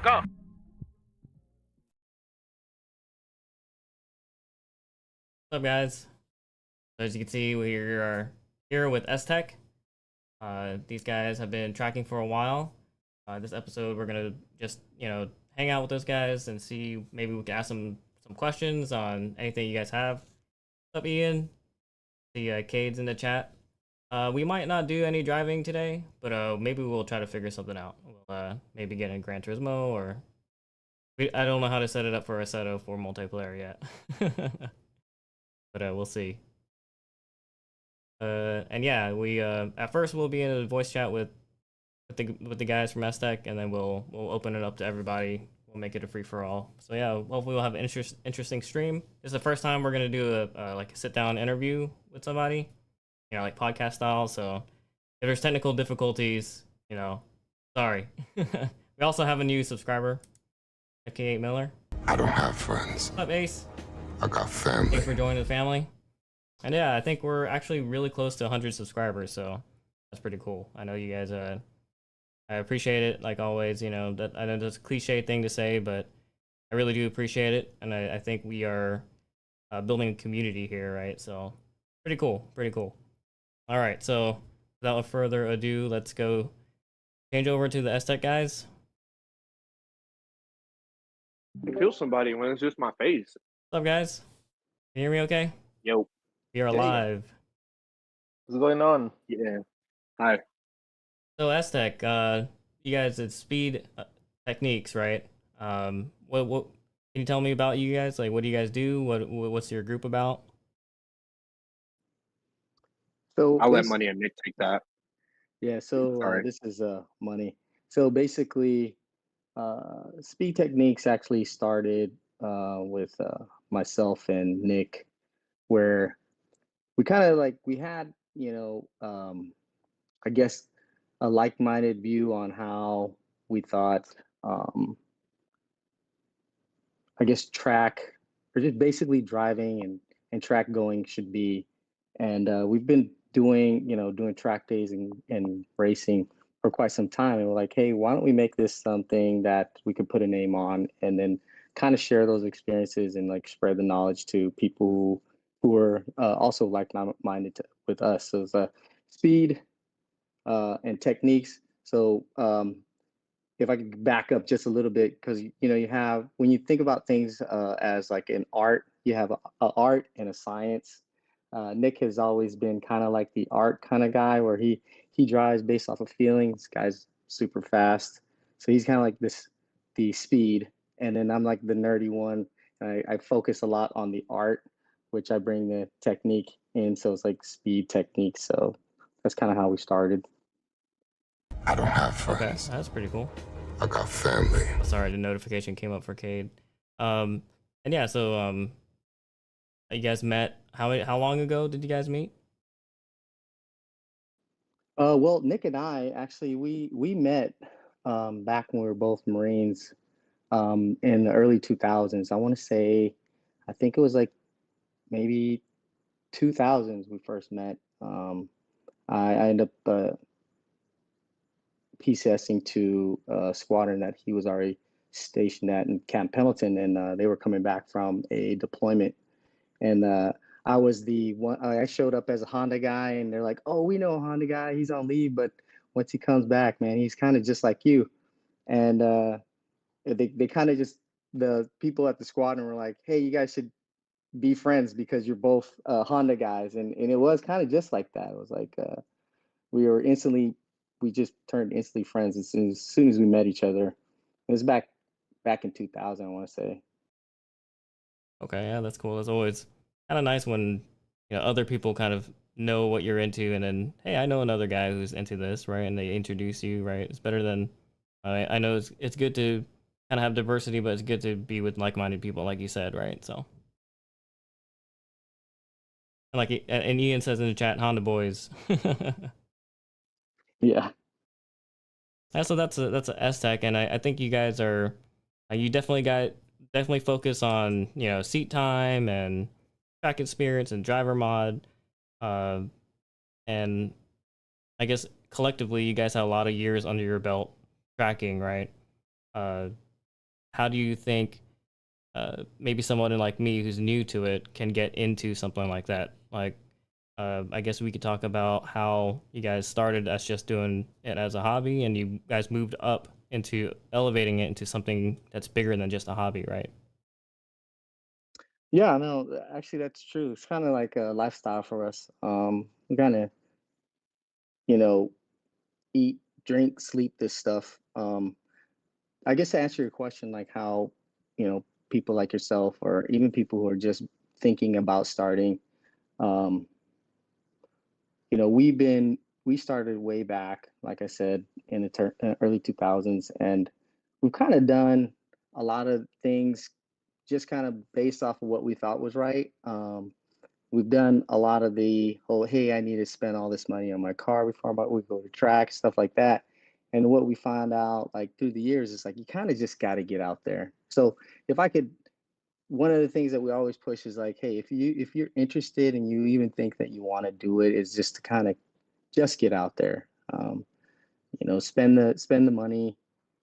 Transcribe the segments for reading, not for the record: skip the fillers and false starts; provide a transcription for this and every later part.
Go. What's up, guys? So as you can see, we are here with S-Tech. These guys have been tracking for a while. This episode, we're gonna just hang out with those guys and see, maybe we can ask them some questions on anything you guys have. What's up, Ian? See, Cade's in the chat. We might not do any driving today, but maybe we'll try to figure something out. We'll maybe get in Gran Turismo, or I don't know how to set it up for Assetto for multiplayer yet. But we'll see. And yeah, we at first we'll be in a voice chat with the guys from S-Tech, and then we'll open it up to everybody. We'll make it a free for all. So yeah, hopefully we'll have an interesting stream. This is the first time we're gonna do a like a sit down interview with somebody, like podcast style. So if there's technical difficulties, sorry. We also have a new subscriber, FK8 Miller. I don't have friends. What's up, Ace? I got family. Thanks for joining the family. And yeah, I think we're actually really close to 100 subscribers, so that's pretty cool. I know you guys, I appreciate it, like always. That I know that's a cliche thing to say, but I really do appreciate it, and I think we are building a community here, right? So pretty cool, pretty cool. All right, so without further ado, let's go change over to the S-Tech guys. I kill somebody when it's just my face. What's up, guys? Can you hear me okay? Yo. We are live. What's going on? Yeah. Hi. So S-Tech, you guys, it's Speed Techniques, right? What can you tell me about you guys? Like, what do you guys do? What's your group about? So I'll let Money and Nick take that. Yeah, so this is Money. So basically, Speed Techniques actually started with myself and Nick, where we kind of we had, I guess, a like-minded view on how we thought, I guess, track, or just basically driving and track going should be. And we've been doing track days and racing for quite some time. And we're like, hey, why don't we make this something that we could put a name on, and then kind of share those experiences and spread the knowledge to people who are also like-minded with us. So it's Speed and Techniques. So if I could back up just a little bit, because you have, when you think about things as like an art, you have a art and a science. Nick has always been kind of like the art kind of guy, where he drives based off of feeling. This guy's super fast, so he's kind of like the speed, and then I'm like the nerdy one. I focus a lot on the art, which I bring the technique in. So it's like Speed Technique. So that's kind of how we started. I don't have friends. Okay, that's pretty cool. I got family. Sorry, the notification came up for Cade. And yeah, so you guys met, how long ago did you guys meet? Well, Nick and I actually we met back when we were both Marines in the early 2000s. I want to say, I think it was like maybe 2000s we first met. I ended up PCSing to a squadron that he was already stationed at in Camp Pendleton, and they were coming back from a deployment. And I was the one. I showed up as a Honda guy, and they're like, "Oh, we know a Honda guy. He's on leave, but once he comes back, man, he's kind of just like you." And they kind of just, the people at the squadron were like, "Hey, you guys should be friends because you're both Honda guys." And it was kind of just like that. It was like we just turned instantly friends as soon as we met each other. It was back in 2000, I want to say. Okay, yeah, that's cool. It's always kind of nice when other people kind of know what you're into, and then, hey, I know another guy who's into this, right? And they introduce you, right? It's better than I know it's good to kind of have diversity, but it's good to be with like-minded people, like you said, right? So, and Ian says in the chat, Honda boys. Yeah. So that's a S-Tech, and I think you guys are, you definitely focus on seat time and track experience and driver mod, and I guess collectively you guys have a lot of years under your belt tracking, right? how do you think maybe someone like me who's new to it can get into something like that? Like, I guess we could talk about how you guys started as just doing it as a hobby, and you guys moved up into elevating it into something that's bigger than just a hobby, right? Yeah, no, actually that's true. It's kind of like a lifestyle for us. We kind of, you know, eat, drink, sleep this stuff. I guess to answer your question, like how, people like yourself or even people who are just thinking about starting, um, we started way back, like I said, in the early 2000s, and we've kind of done a lot of things just kind of based off of what we thought was right. We've done a lot of the whole, hey, I need to spend all this money on my car before we go to track, stuff like that. And what we found out like through the years is like you kind of just got to get out there. So if I could, one of the things that we always push is like, hey, if you're interested and you even think that you want to do it, is just to kind of just get out there. Spend the money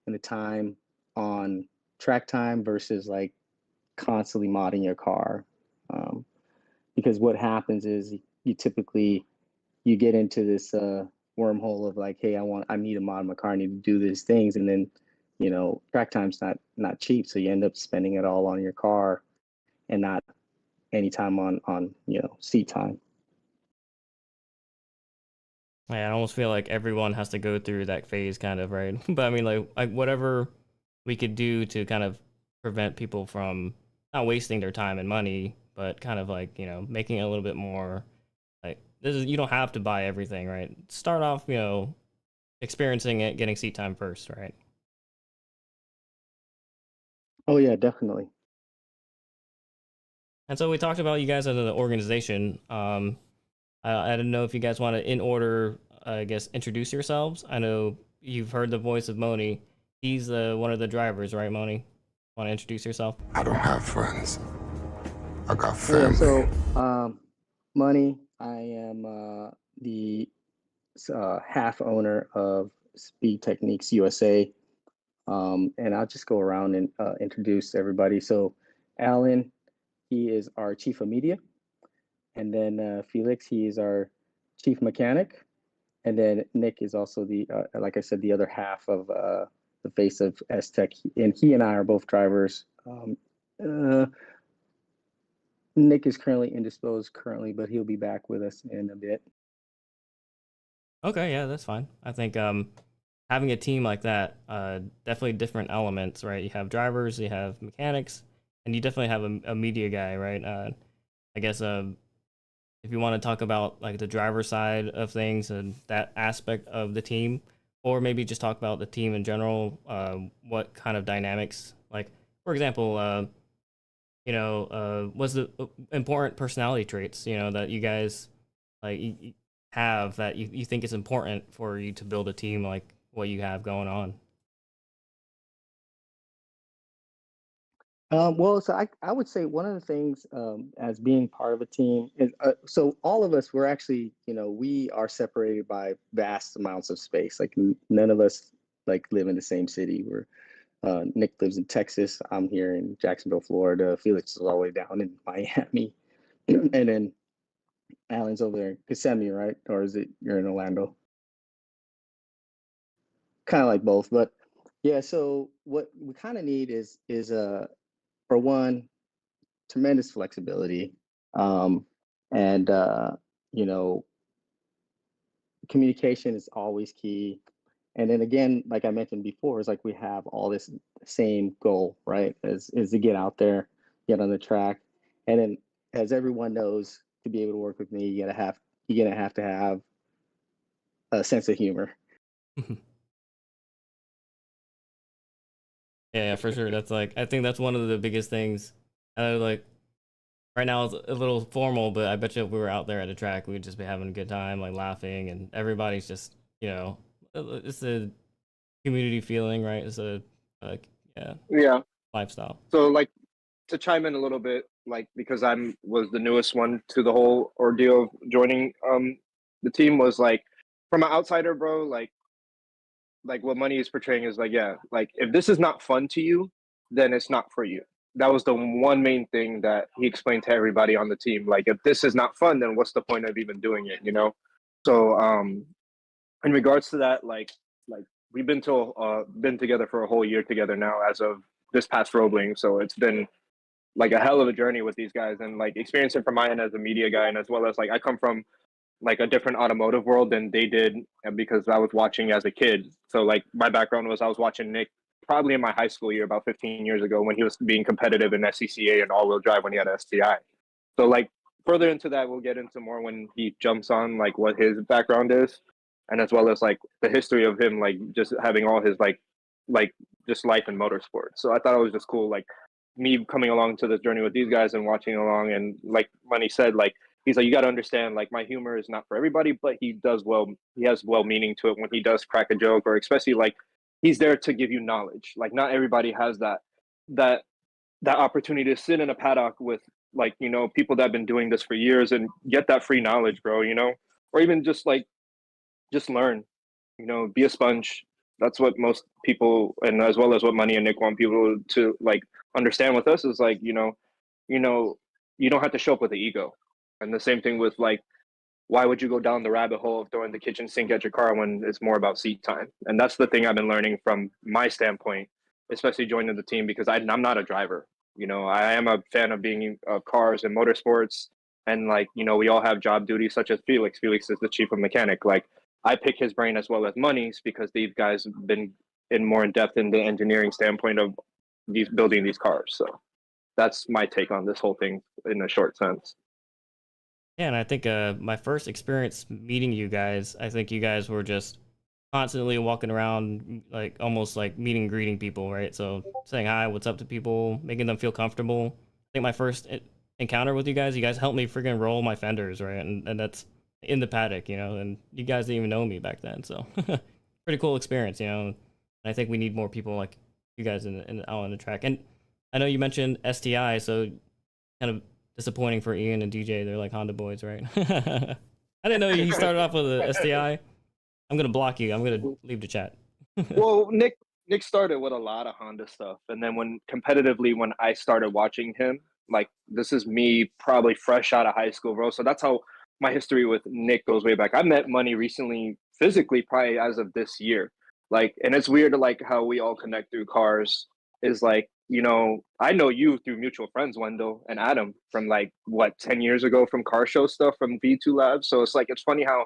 and the time on track time versus like constantly modding your car. Because what happens is you typically you get into this wormhole of like, hey, I need to mod my car, I need to do these things, and then track time's not cheap, so you end up spending it all on your car and not any time on seat time. Yeah, I almost feel like everyone has to go through that phase, kind of, right? But I mean, like whatever we could do to kind of prevent people from not wasting their time and money, but kind of like making it a little bit more like this is you don't have to buy everything, right? Start off, experiencing it, getting seat time first, right? Oh yeah, definitely. And so we talked about you guys as an organization. I don't know if you guys want to, in order, I guess, introduce yourselves. I know you've heard the voice of Moni. He's one of the drivers, right, Moni? Want to introduce yourself? I don't have friends. I got Yeah, family. so Money, I am the half owner of Speed Techniques USA. And I'll just go around and introduce everybody. So Alan, he is our chief of media. And then Felix, he is our chief mechanic. And then Nick is also like I said, the other half of the face of S-Tech. And he and I are both drivers. Uh, Nick is currently indisposed but he'll be back with us in a bit. Okay, yeah, that's fine. I think having a team like that, definitely different elements, right? You have drivers, you have mechanics, and you definitely have a media guy, right? I guess if you want to talk about like the driver side of things and that aspect of the team, or maybe just talk about the team in general, what kind of dynamics, like for example, what's the important personality traits, that you guys like have that you think is important for you to build a team like what you have going on? Well, so I would say one of the things as being part of a team is so all of us, we're actually, we are separated by vast amounts of space. Like none of us like live in the same city. Nick lives in Texas. I'm here in Jacksonville, Florida. Felix is all the way down in Miami. And then Alan's over there in Kissimmee, right? Or is it you're in Orlando? Kind of like both, but yeah. So what we kind of need is for one, tremendous flexibility, um, and you know, communication is always key. And then again, like I mentioned before, it's like we have all this same goal, right? Is to get out there, get on the track, and then as everyone knows, to be able to work with me, you're gonna have to have a sense of humor. Yeah, for sure. That's like I think that's one of the biggest things. Like right now it's a little formal, but I bet you if we were out there at a track, we'd just be having a good time, like laughing, and everybody's just it's a community feeling, right? It's a yeah, Yeah. lifestyle. So like to chime in a little bit, like because was the newest one to the whole ordeal of joining the team, was like from an outsider, bro, like what Money is portraying is like, yeah, like if this is not fun to you, then it's not for you. That was the one main thing that he explained to everybody on the team. Like, if this is not fun, then what's the point of even doing it, you know? So in regards to that, like we've been together for a whole year together now as of this past Roebling. So it's been like a hell of a journey with these guys, and like experiencing from my end as a media guy, and as well as like I come from like a different automotive world than they did, and because I was watching as a kid. So like my background was I was watching Nick probably in my high school year about 15 years ago when he was being competitive in SCCA and all-wheel drive when he had a STI. So like further into that, we'll get into more when he jumps on like what his background is, and as well as like the history of him, like just having all his like just life in motorsports. So I thought it was just cool, like me coming along to this journey with these guys and watching along. And like when he said, like he's like, you got to understand, like my humor is not for everybody, but he has well meaning to it when he does crack a joke, or especially like he's there to give you knowledge. Like not everybody has that opportunity to sit in a paddock with like, you know, people that have been doing this for years and get that free knowledge, bro, you know, or even just like just learn, you know, be a sponge. That's what most people, and as well as what Money and Nick want people to like understand with us, is like, you know, you don't have to show up with the ego. And the same thing with like, why would you go down the rabbit hole of throwing the kitchen sink at your car when it's more about seat time? And that's the thing I've been learning from my standpoint, especially joining the team, because I'm not a driver. You know, I am a fan of being cars and motorsports. And like, you know, we all have job duties, such as Felix. Felix is the chief of mechanic. Like I pick his brain as well as Money's, because these guys have been more in depth in the engineering standpoint of these building these cars. So that's my take on this whole thing in a short sense. Yeah, and I think my first experience meeting you guys, I think you guys were just constantly walking around, like almost like meeting and greeting people, right? So saying hi, what's up to people, making them feel comfortable. I think my first encounter with you guys helped me freaking roll my fenders, right? And that's in the paddock, you know, and you guys didn't even know me back then. So pretty cool experience, you know. And I think we need more people like you guys out on the track. And I know you mentioned STI, so kind of disappointing for Ian and DJ. They're like Honda boys, right? I didn't know you started off with a STI. I'm gonna block you. I'm gonna leave the chat. Well, Nick started with a lot of Honda stuff, and then when I started watching him, like this is me probably fresh out of high school, bro. So that's how my history with Nick goes way back. I met Money recently, physically, probably as of this year. Like, and it's weird, like how we all connect through cars. Is like, you know, I know you through mutual friends, Wendell and Adam, from like what 10 years ago from car show stuff from V2 Labs. So it's like it's funny how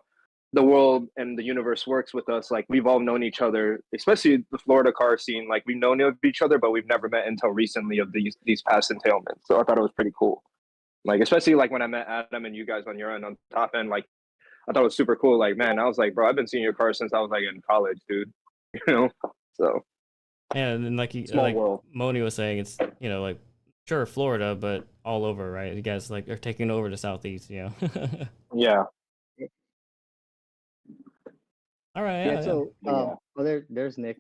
the world and the universe works with us. Like we've all known each other, especially the Florida car scene. Like we've known of each other, but we've never met until recently of these past entailments. So I thought it was pretty cool. Like especially like when I met Adam and you guys on your end on top end, like I thought it was super cool. Like man, I was like, bro, I've been seeing your car since I was like in college, dude. You know, so Yeah, and then like world. Moni was saying, it's, you know, like sure Florida, but all over, right? You guys like are taking over the Southeast, you know. Yeah. All right. Yeah, so there's Nick.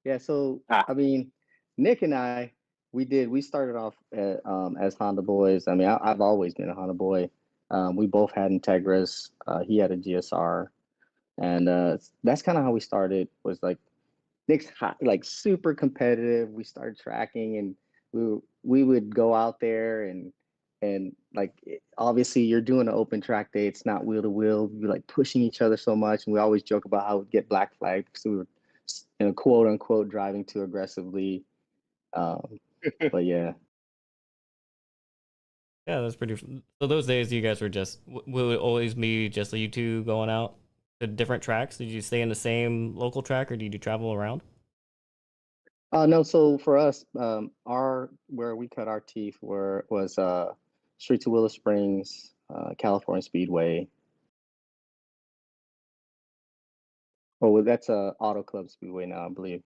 Yeah, so Ah. I mean, Nick and I, we started off as Honda boys. I mean, I've always been a Honda boy. We both had Integras. He had a GSR, and that's kind of how we started. Was like Nick's hot, like super competitive. We started tracking, and we would go out there and like obviously you're doing an open track day. It's not wheel to wheel. You're like pushing each other so much, and we always joke about how we'd get black flagged because we were, you know, quote unquote driving too aggressively. But yeah. Yeah, that's pretty. So those days, you guys were just will it always be just you two going out to different tracks? Did you stay in the same local track, or did you travel around? No, so for us, our where we cut our teeth was Streets of Willow Springs, California Speedway. Oh, well, that's Auto Club Speedway now, I believe.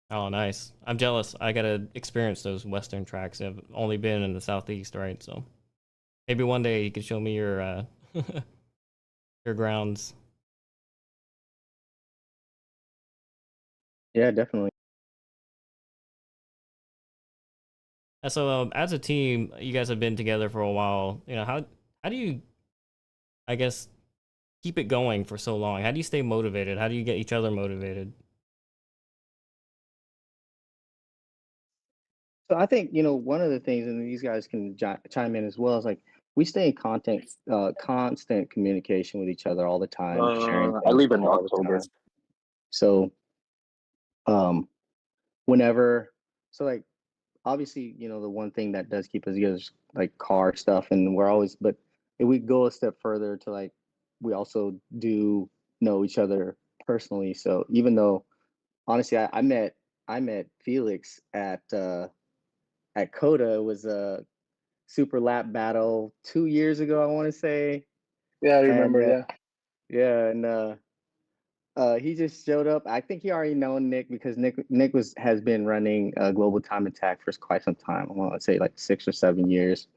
Oh, nice. I'm jealous. I gotta experience those Western tracks. I've only been in the Southeast, right? So maybe one day you could show me your your grounds. Yeah, definitely. So as a team, you guys have been together for a while. You know, how do you, I guess, keep it going for so long? How do you stay motivated? How do you get each other motivated? So I think, one of the things, and these guys can chime in as well, is like we stay in constant communication with each other all the time, sharing I things leave in all the October. time. So, um, whenever, so like obviously, the one thing that does keep us together is like car stuff, and but if we go a step further to like, we also do know each other personally. So even though, honestly, I met Felix at Coda. It was a super lap battle 2 years ago, I want to say. Yeah, I And remember. Yeah. yeah, and he just showed up. I think he already known Nick because Nick has been running Global Time Attack for quite some time. I want to say like 6 or 7 years,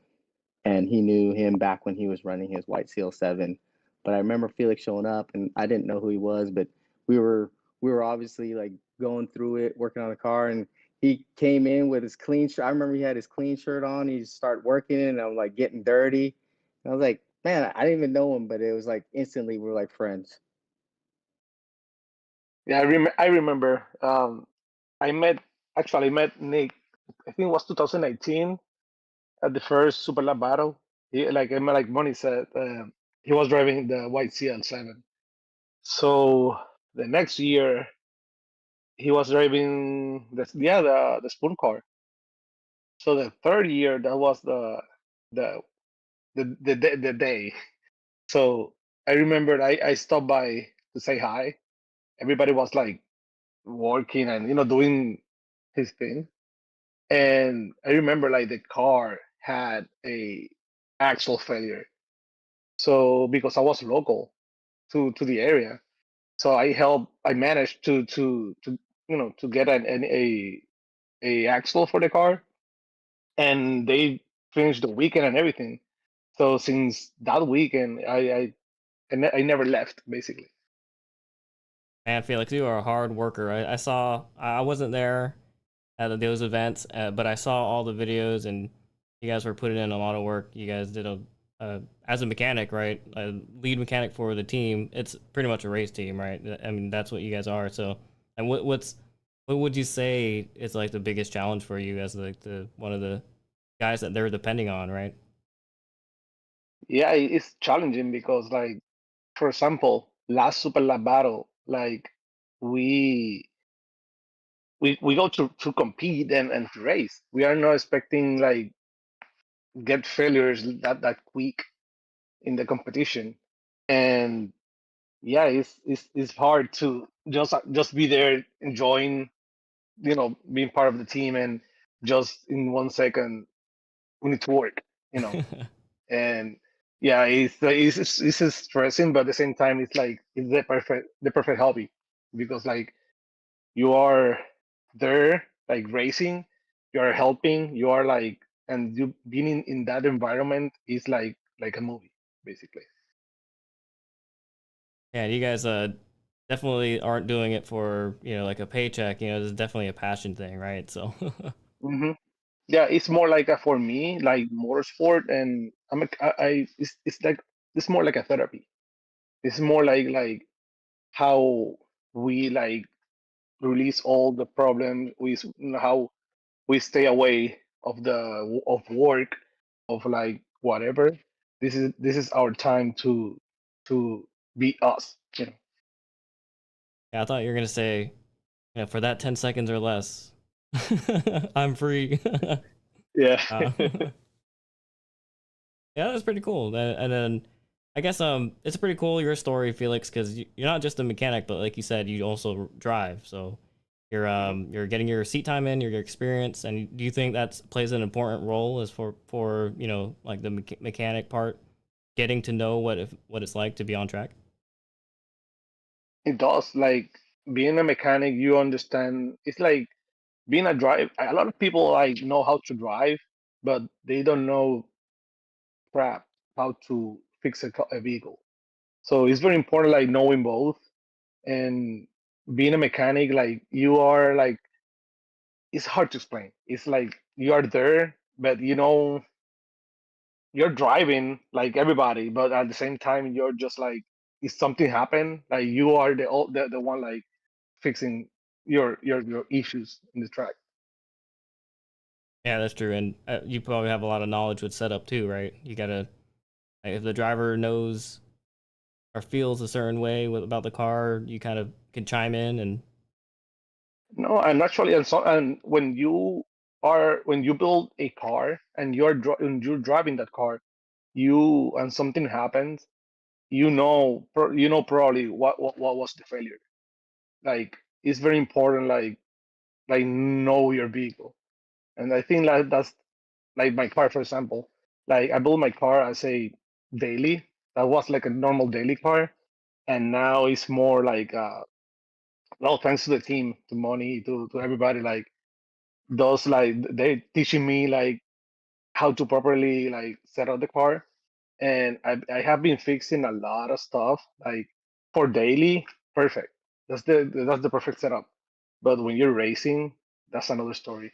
and he knew him back when he was running his White Seal 7. But I remember Felix showing up, and I didn't know who he was, but we were obviously like going through it, working on the car, and he came in with his clean shirt. I remember he had his clean shirt on. He just started working, and I'm like getting dirty. And I was like, man, I didn't even know him, but it was like instantly we were like friends. Yeah, I remember. I met actually I met Nick. I think it was 2019 at the first Super Lab battle. Like Moni said, he was driving the white CL7. So the next year he was driving the spoon car. So the third year that was the the day. So I remember I stopped by to say hi. Everybody was like working and doing his thing. And I remember like the car had a axle failure. So because I was local to the area, so I managed to to get a axle for the car, and they finished the weekend and everything. So since that weekend, I never left basically. Man, Felix, you are a hard worker. I wasn't there at those events, but I saw all the videos, and you guys were putting in a lot of work. You guys did as a mechanic, right? A lead mechanic for the team. It's pretty much a race team, right? I mean, that's what you guys are. So, and what would you say is like the biggest challenge for you as like the one of the guys that they're depending on, right? Yeah, it's challenging because like for example, last Super Lab battle, like we we go to compete and to race. We are not expecting like get failures that quick in the competition, and yeah, it's hard to just be there enjoying, being part of the team, and just in 1 second we need to work, you know, and yeah, it's stressing, but at the same time it's like it's the perfect hobby because like you are there like racing, you are helping, you are like, and you being in that environment is like a movie basically. Yeah, you guys definitely aren't doing it for, like a paycheck. This is definitely a passion thing, right? So Hmm. Yeah, it's more like a, for me like motorsport, and it's like it's more like a therapy. It's more like how we like release all the problems, how we stay away of work, of like whatever. This is our time to be us, yeah, I thought you were gonna say, for that 10 seconds or less, I'm free. Yeah. uh, yeah, that's pretty cool. And then I guess it's pretty cool your story, Felix, because you're not just a mechanic, but like you said, you also drive. So you're getting your seat time in, your experience, and do you think that plays an important role as for like the mechanic part, getting to know what it's like to be on track? It does. Like being a mechanic, you understand. It's like being a drive. A lot of people like know how to drive, but they don't know crap how to fix a vehicle. So it's very important, like knowing both, and being a mechanic. Like you are like, it's hard to explain. It's like you are there, but you're driving like everybody, but at the same time you're just like, if something happened, like you are the one like fixing your issues in the track. Yeah, that's true. And you probably have a lot of knowledge with setup too, right? You gotta, like, if the driver knows or feels a certain way about the car, you kind of can chime in and No, and actually, and when you build a car and when you're driving that car, and something happens, you know probably what was the failure. Like it's very important, like know your vehicle, and I think that's like my car, for example. Like I built my car as a daily. That was like a normal daily car, and now it's more like well, thanks to the team, to money, to everybody, like those like they teaching me like how to properly like set up the car, and I have been fixing a lot of stuff like for daily. Perfect. That's the perfect setup. But when you're racing, that's another story.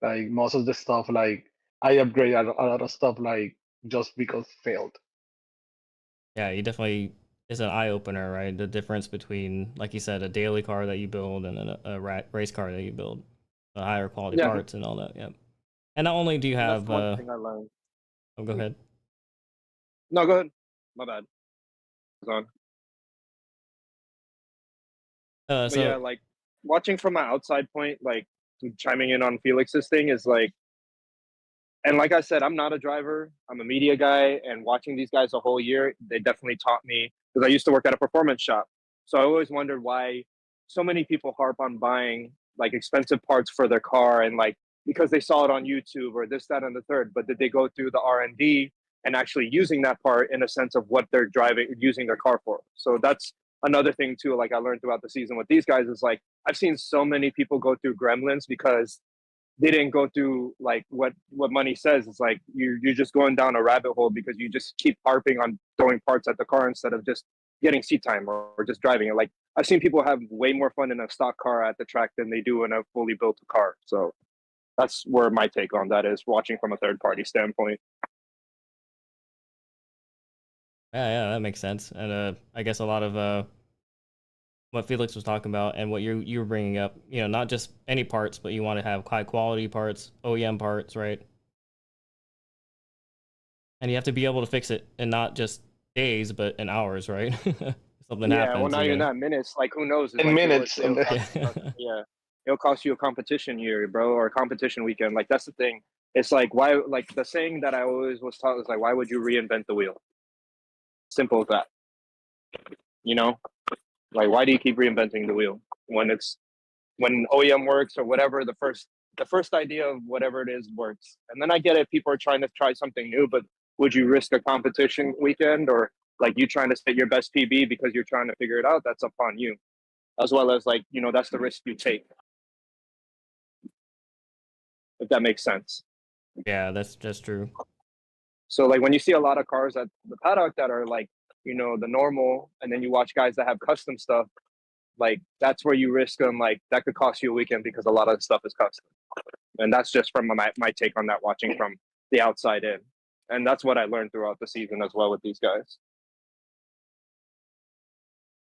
Like most of the stuff, like I upgrade a lot of stuff like just because it failed. yeah, you definitely it's an eye opener, right? The difference between, like you said, a daily car that you build and a race car that you build, the higher quality Yeah. parts and all that. Yep. And not only do you And that's have, one thing I learned. oh, go ahead. No, go ahead. My bad. It's on. But So yeah, like watching from my outside point, like chiming in on Felix's thing is like, and like I said, I'm not a driver. I'm a media guy, and watching these guys a whole year, they definitely taught me because I used to work at a performance shop. So I always wondered why so many people harp on buying like expensive parts for their car and like because they saw it on YouTube or this, that, and the third. But did they go through the R&D and actually using that part in a sense of what they're driving, using their car for? So that's another thing too. Like I learned throughout the season with these guys is like I've seen so many people go through gremlins because they didn't go through like what money says. It's like you're just going down a rabbit hole because you just keep harping on throwing parts at the car instead of just getting seat time or just driving it. Like I've seen people have way more fun in a stock car at the track than they do in a fully built car. So that's where my take on that is, watching from a third party standpoint. yeah, that makes sense. And I guess a lot of what Felix was talking about and what you were bringing up, you know, not just any parts, but you want to have high quality parts, OEM parts, right? And you have to be able to fix it in not just days, but in hours, right? Something Yeah, well, happens, not you even know. that, minutes. Like who knows? It's In like minutes, and yeah, it'll cost you a competition year, bro, or a competition weekend. Like that's the thing. It's like why? Like the saying that I always was taught was like, why would you reinvent the wheel? Simple as that. You know, like why do you keep reinventing the wheel when OEM works or whatever, the first idea of whatever it is works. And then I get it, people are trying to try something new, but would you risk a competition weekend or like you trying to set your best PB because you're trying to figure it out? That's upon you. As well as like, you know, that's the risk you take. If that makes sense. Yeah, that's true. So like when you see a lot of cars at the paddock that are like, you know, the normal, and then you watch guys that have custom stuff, like that's where you risk them. Like that could cost you a weekend because a lot of the stuff is custom. And that's just from my take on that, watching from the outside in. And that's what I learned throughout the season as well with these guys.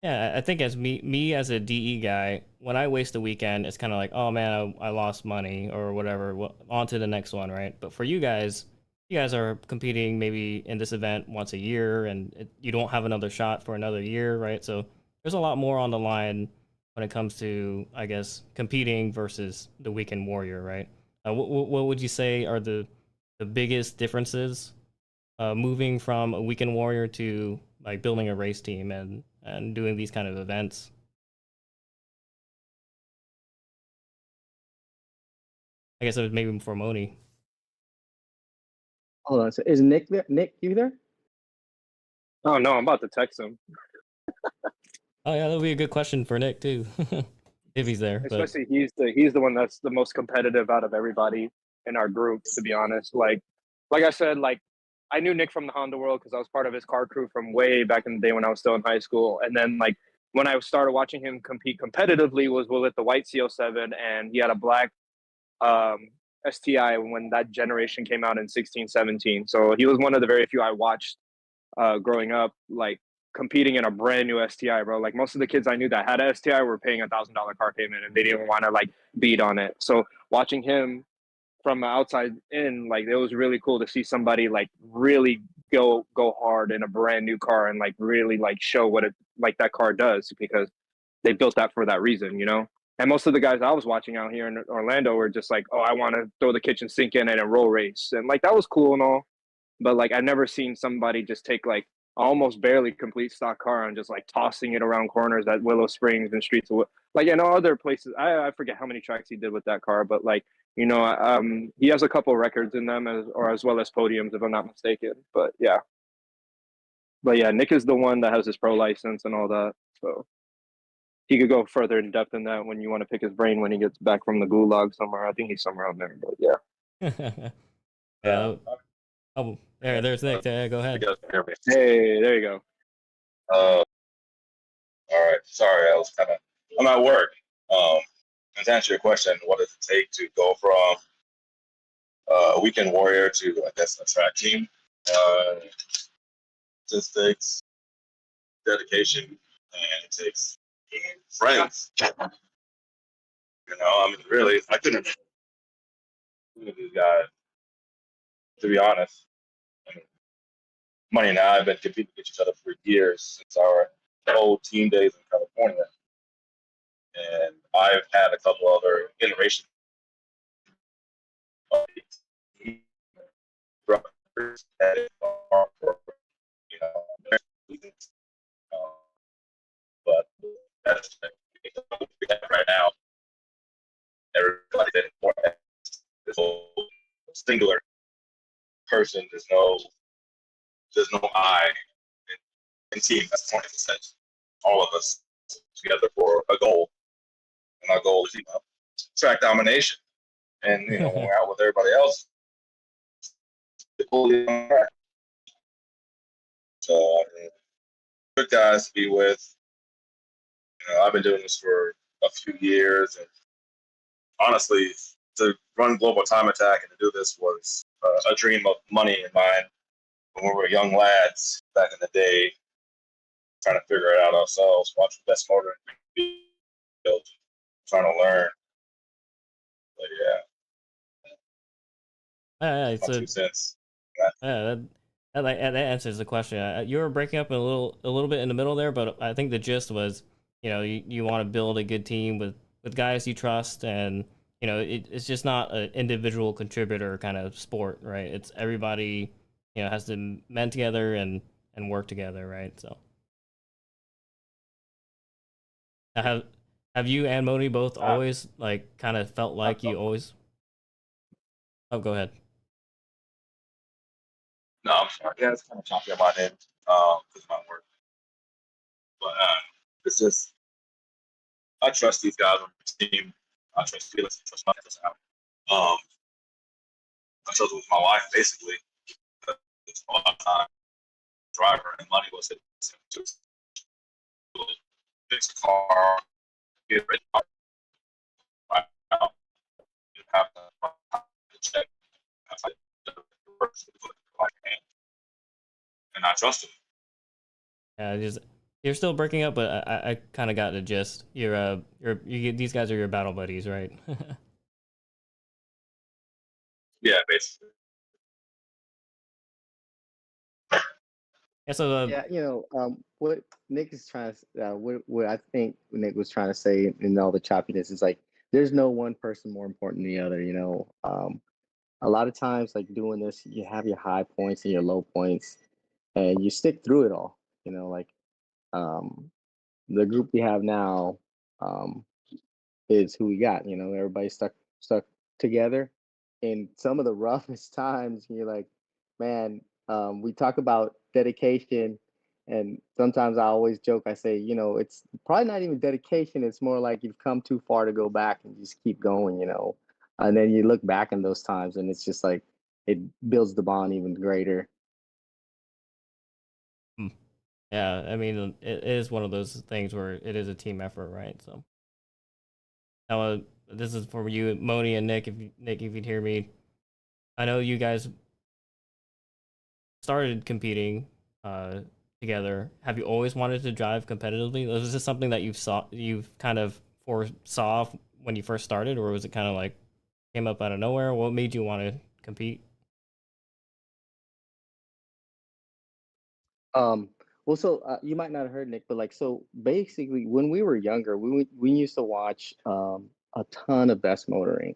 Yeah, I think as me as a DE guy, when I waste a weekend, it's kind of like, oh man, I lost money or whatever. Well, on to the next one, right? But for you guys are competing maybe in this event once a year, and you don't have another shot for another year, right? So there's a lot more on the line when it comes to, I guess, competing versus the weekend warrior, right? What would you say are the biggest differences moving from a weekend warrior to like building a race team and doing these kind of events? I guess it was maybe for Moni. Hold on. So is Nick there? Nick, you there? Oh no, I'm about to text him. Oh yeah, that would be a good question for Nick too, if he's there. But Especially he's the one that's the most competitive out of everybody in our group, to be honest. Like I said, like I knew Nick from the Honda world because I was part of his car crew from way back in the day when I was still in high school. And then like when I started watching him compete competitively was with the white CO7, and he had a black STI when that generation came out in 16, 17. So he was one of the very few I watched growing up, like competing in a brand new STI, bro. Like most of the kids I knew that had a STI were paying $1,000 car payment and they didn't want to like beat on it. So watching him from outside in, like it was really cool to see somebody like really go hard in a brand new car and like really like show what it like that car does, because they built that for that reason, you know. And most of the guys I was watching out here in Orlando were just like, oh, I want to throw the kitchen sink in and a roll race, and like that was cool and all, but like I never seen somebody just take like almost barely complete stock car and just like tossing it around corners at Willow Springs and streets of like, in other places. I forget how many tracks he did with that car, but like, you know, he has a couple records in them as well as podiums, if I'm not mistaken. But yeah, Nick is the one that has his pro license and all that, so he could go further in depth in that when you want to pick his brain when he gets back from the gulag somewhere. I think he's somewhere out there, but yeah. Yeah. Oh, there's Nick. Go ahead. You guys can hear me. Hey, there you go. All right. Sorry, I'm at work. And to answer your question, what does it take to go from a weekend warrior to, I guess, a track team? Just takes dedication, and it takes friends. You know, I mean, really, I couldn't do these guys, to be honest. I mean, Money and I have been competing against each other for years since our old team days in California. And I've had a couple other iterations of these brothers that are for, you know, but that's right now. Everybody that is this whole singular person. There's no I in team. That's 20%. All of us together for a goal, and our goal is, you know, track domination. And you know, when we're out with everybody else, so good guys to be with. You know, I've been doing this for a few years, and honestly, to run Global Time Attack and to do this was a dream of money in mind when we were young lads back in the day, trying to figure it out ourselves, watching Best Motor and build, trying to learn. But yeah, It's my 2 cents. that answers the question. You were breaking up a little bit in the middle there, but I think the gist was, you know, you want to build a good team with guys you trust, and you know, it's just not an individual contributor kind of sport, right? It's everybody, you know, has to mend together and work together, right? So have you and Moni both always like kind of felt like you always? Oh, go ahead. No, I'm sorry. Yeah, it's kind of choppy on my end because of my work. But it's just, I trust these guys on the team. I trust Felix. I trust my I trust with my life, basically. It's a lot of time driver, and money was it to fix a car, get ready right now, you have to check. And I trust him. Yeah, you're still breaking up, but I kind of got the gist. These guys are your battle buddies, right? Yeah, basically. Yeah, so Yeah, you know, what Nick is trying to, what I think Nick was trying to say in all the choppiness is like, there's no one person more important than the other. You know, a lot of times, like doing this, you have your high points and your low points, and you stick through it all. You know, like the group we have now is who we got. You know, everybody stuck together in some of the roughest times. You're like, man, we talk about dedication, and sometimes I always joke. I say, you know, it's probably not even dedication. It's more like you've come too far to go back and just keep going. You know, and then you look back in those times, and it's just like it builds the bond even greater. yeah, I mean, it is one of those things where it is a team effort, right? So now this is for you, Moni and Nick. If you'd hear me, I know you guys started competing together. Have you always wanted to drive competitively? Was this something that you've kind of foresaw when you first started, or was it kind of like came up out of nowhere? What made you want to compete? Well, so you might not have heard, Nick, but like, so basically, when we were younger, we used to watch a ton of best motoring.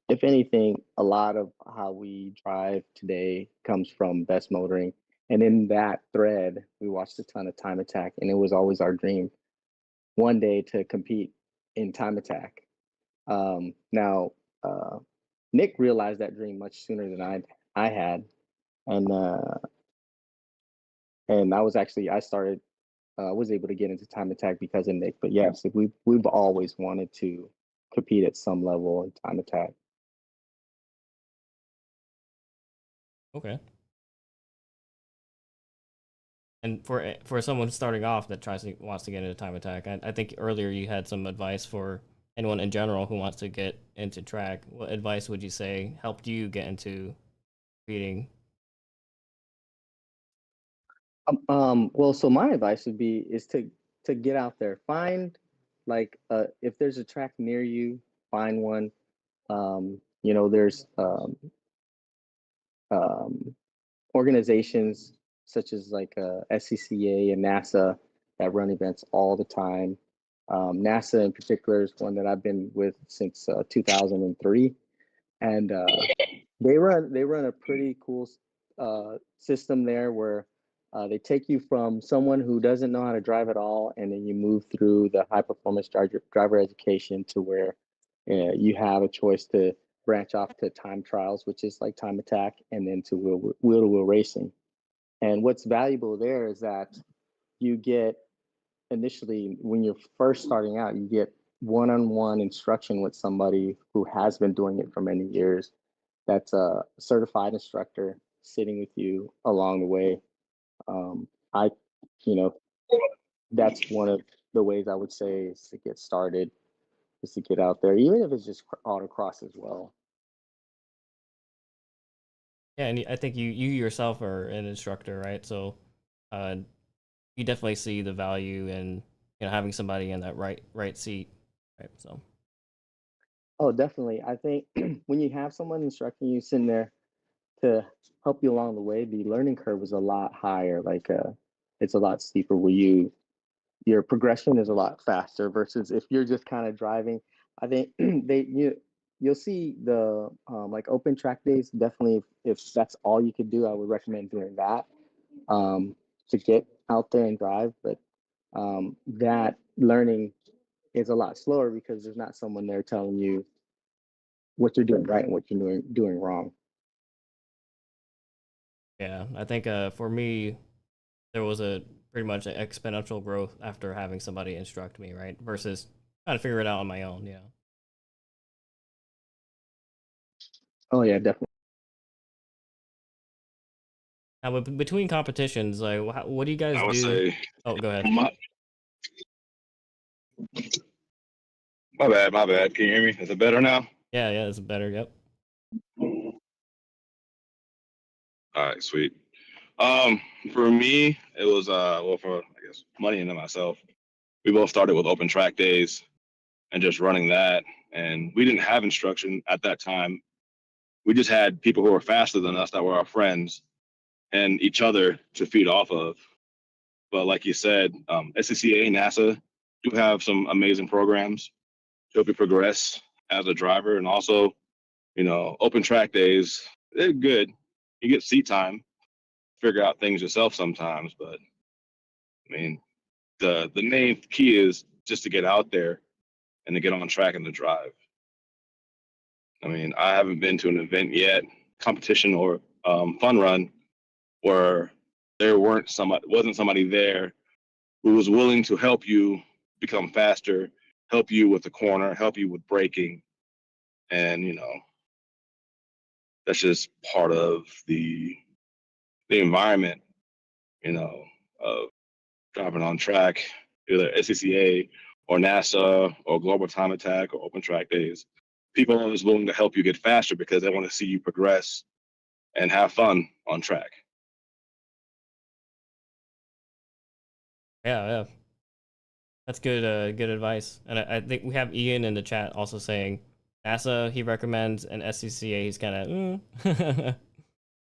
If anything, a lot of how we drive today comes from best motoring. And in that thread, we watched a ton of time attack, and it was always our dream one day to compete in time attack. Now, Nick realized that dream much sooner than I had, and I was actually I started was able to get into time attack because of Nick. But yes, we've always wanted to compete at some level in time attack. Okay. And for someone starting off that wants to get into time attack, I think earlier you had some advice for anyone in general who wants to get into track. What advice would you say helped you get into competing? Well, so my advice would be is to get out there, find like if there's a track near you, find one. There's um, organizations such as like SCCA and NASA that run events all the time. NASA in particular is one that I've been with since 2003, and they run a pretty cool system there where they take you from someone who doesn't know how to drive at all, and then you move through the high performance driver education to where you have a choice to branch off to time trials, which is like time attack, and then to wheel racing. And what's valuable there is that you get initially when you're first starting out, you get one-on-one instruction with somebody who has been doing it for many years. That's a certified instructor sitting with you along the way. I, you know, that's one of the ways I would say is to get started, is to get out there, even if it's just autocross as well. Yeah, and I think you yourself are an instructor, right? So, you definitely see the value in having somebody in that right seat, right? So. Oh, definitely. I think when you have someone instructing you sitting there to help you along the way, the learning curve is a lot higher. Like it's a lot steeper where your progression is a lot faster versus if you're just kind of driving. I think you'll see the like open track days. Definitely, if that's all you could do, I would recommend doing that to get out there and drive. But that learning is a lot slower because there's not someone there telling you what you're doing right and what you're doing wrong. Yeah, I think for me, there was a pretty much an exponential growth after having somebody instruct me, right? Versus trying to figure it out on my own, yeah. Oh yeah, definitely. Now, between competitions, like, what do you guys I would do? say, Oh, go ahead. my bad, my bad. Can you hear me? Is it better now? Yeah, it's better. Yep. All right, sweet. For me, it was well, for I guess Money and myself, we both started with open track days and just running that. And we didn't have instruction at that time. We just had people who were faster than us that were our friends and each other to feed off of. But like you said, SCCA, NASA do have some amazing programs to help you progress as a driver. And also, open track days, they're good. You get seat time, figure out things yourself sometimes. But I mean, the main key is just to get out there and to get on track and to drive. I mean, I haven't been to an event yet, competition or fun run, where there wasn't somebody there who was willing to help you become faster, help you with the corner, help you with braking, and that's just part of the environment, of driving on track, either SCCA or NASA or Global Time Attack or Open Track Days. People are always willing to help you get faster because they want to see you progress and have fun on track. Yeah. That's good. Good advice. And I think we have Ian in the chat also saying NASA he recommends, and SCCA he's kind of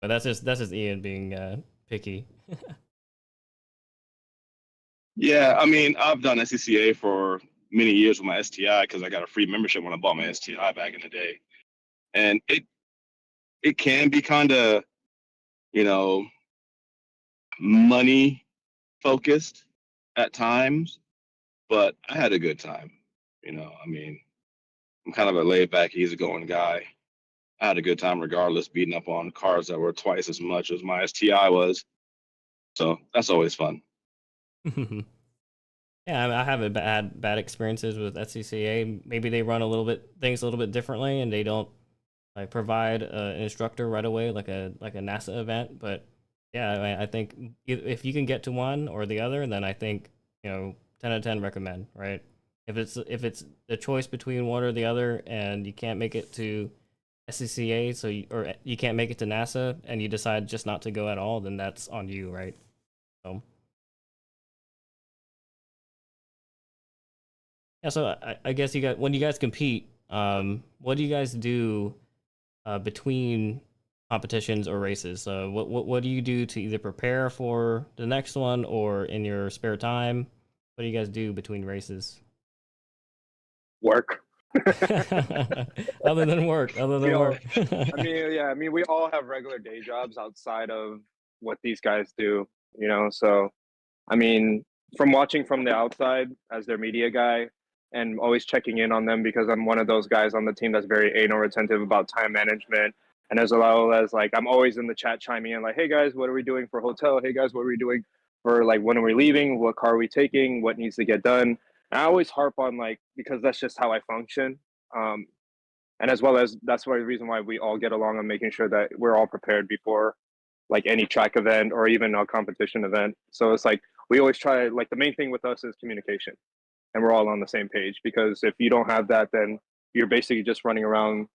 but that's just Ian being picky. Yeah, I mean, I've done SCCA for many years with my STI because I got a free membership when I bought my STI back in the day, and it can be kind of, you know, money focused at times, but I had a good time. You know, I mean, I'm kind of a laid back, easygoing guy. I had a good time regardless, beating up on cars that were twice as much as my STI was. So that's always fun. Yeah, I haven't had bad experiences with SCCA. Maybe they run things a little bit differently, and they don't like provide an instructor right away, like a NASA event. But yeah, I think if you can get to one or the other, then I think 10 out of 10 recommend. Right? If it's the choice between one or the other, and you can't make it to SCCA, or you can't make it to NASA, and you decide just not to go at all, then that's on you, right? So. Yeah, so I guess when you guys compete, what do you guys do between competitions or races? What do you do to either prepare for the next one or in your spare time? What do you guys do between races? Work. Other than work. I mean, we all have regular day jobs outside of what these guys do, so I mean, from watching from the outside as their media guy and always checking in on them, because I'm one of those guys on the team that's very anal retentive about time management. And as well as like, I'm always in the chat chiming in like, hey guys, what are we doing for hotel? Hey guys, what are we doing for like, when are we leaving? What car are we taking? What needs to get done? And I always harp on like, because that's just how I function. And as well as that's why the reason why we all get along on making sure that we're all prepared before like any track event or even a competition event. So it's like, we always try, like the main thing with us is communication, and we're all on the same page, because if you don't have that, then you're basically just running around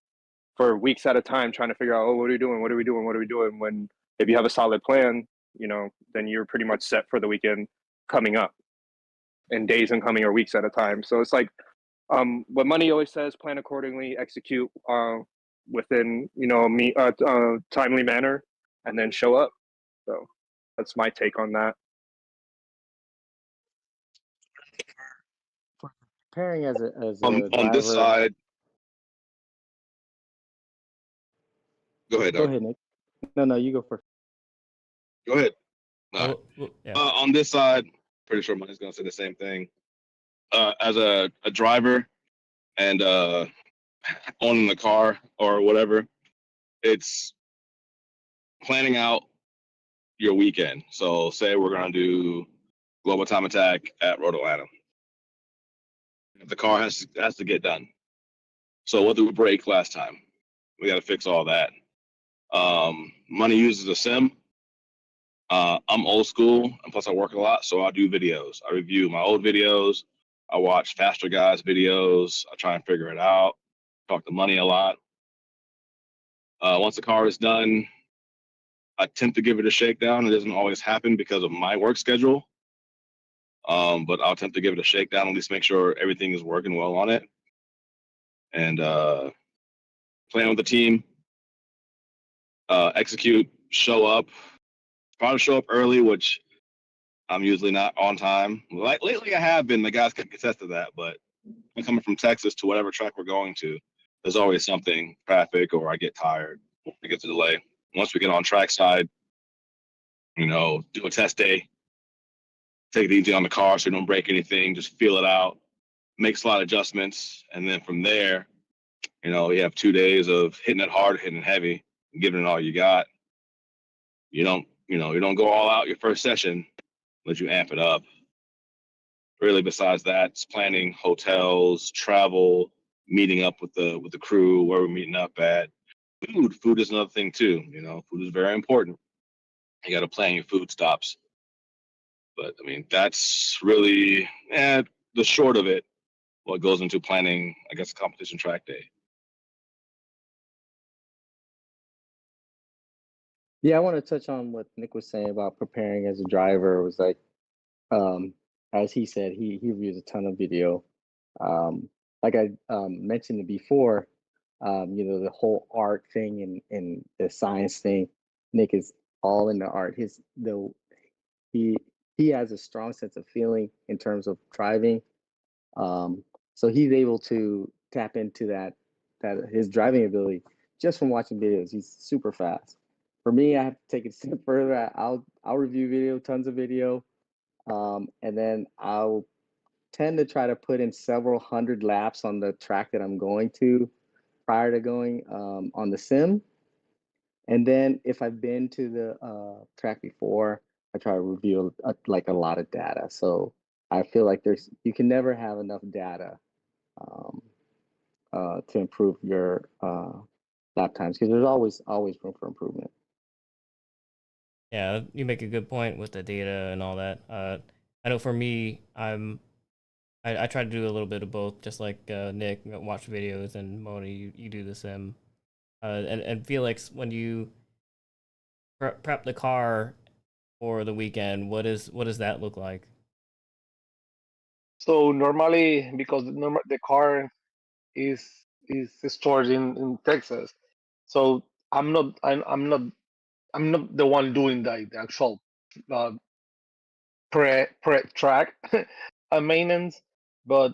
for weeks at a time trying to figure out, oh, what are we doing? What are we doing? What are we doing? When if you have a solid plan, then you're pretty much set for the weekend coming up, in days and coming or weeks at a time. So it's like, what Money always says, plan accordingly, execute within, timely manner, and then show up. So that's my take on that. For preparing as a On driver, this side, go ahead, go Doug. ahead, Nick. No, you go first. Go ahead. All right. Yeah. On this side, pretty sure Money's gonna say the same thing. As a driver and owning the car or whatever, it's planning out your weekend. So say we're gonna do Global Time Attack at Road Atlanta. The car has to get done. So what did we break last time? We got to fix all that. Money uses a sim. I'm old school, and plus I work a lot, so I do videos. I review my old videos. I watch faster guys' videos. I try and figure it out. Talk to Money a lot. Once the car is done, I tend to give it a shakedown. It doesn't always happen because of my work schedule. But I'll attempt to give it a shakedown, at least make sure everything is working well on it. And plan with the team, execute, show up. Probably show up early, which I'm usually not on time. Like lately I have been, the guys can attest to that, but I'm coming from Texas to whatever track we're going to, there's always something, traffic, or I get tired, I get a delay. Once we get on track side, do a test day, take it easy on the car so you don't break anything, just feel it out, make slight adjustments, and then from there, you have 2 days of hitting it hard, hitting it heavy, giving it all you got. You don't go all out your first session, let you amp it up. Really, besides that, it's planning hotels, travel, meeting up with the crew, where we're meeting up at. Food is another thing too. Food is very important. You got to plan your food stops. But I mean, that's really the short of it. What goes into planning, I guess, a competition track day. Yeah, I want to touch on what Nick was saying about preparing as a driver. It was like, as he said, he reviews a ton of video. Like I mentioned it before, The whole art thing and the science thing. Nick is all in the art. He has a strong sense of feeling in terms of driving. So he's able to tap into that his driving ability just from watching videos. He's super fast. For me, I have to take it a step further. I'll review video, tons of video, and then I'll tend to try to put in several hundred laps on the track that I'm going to prior to going on the sim. And then if I've been to the track before, I try to review like a lot of data. So I feel like you can never have enough data to improve your lap times, because there's always room for improvement. Yeah, you make a good point with the data and all that. I know for me, I try to do a little bit of both, just like Nick, watch videos, and Moni, you do the sim. And Felix, when you prep the car for the weekend, what does that look like? So normally, because the car is stored in Texas, so I'm not the one doing the actual uh, pre track maintenance, but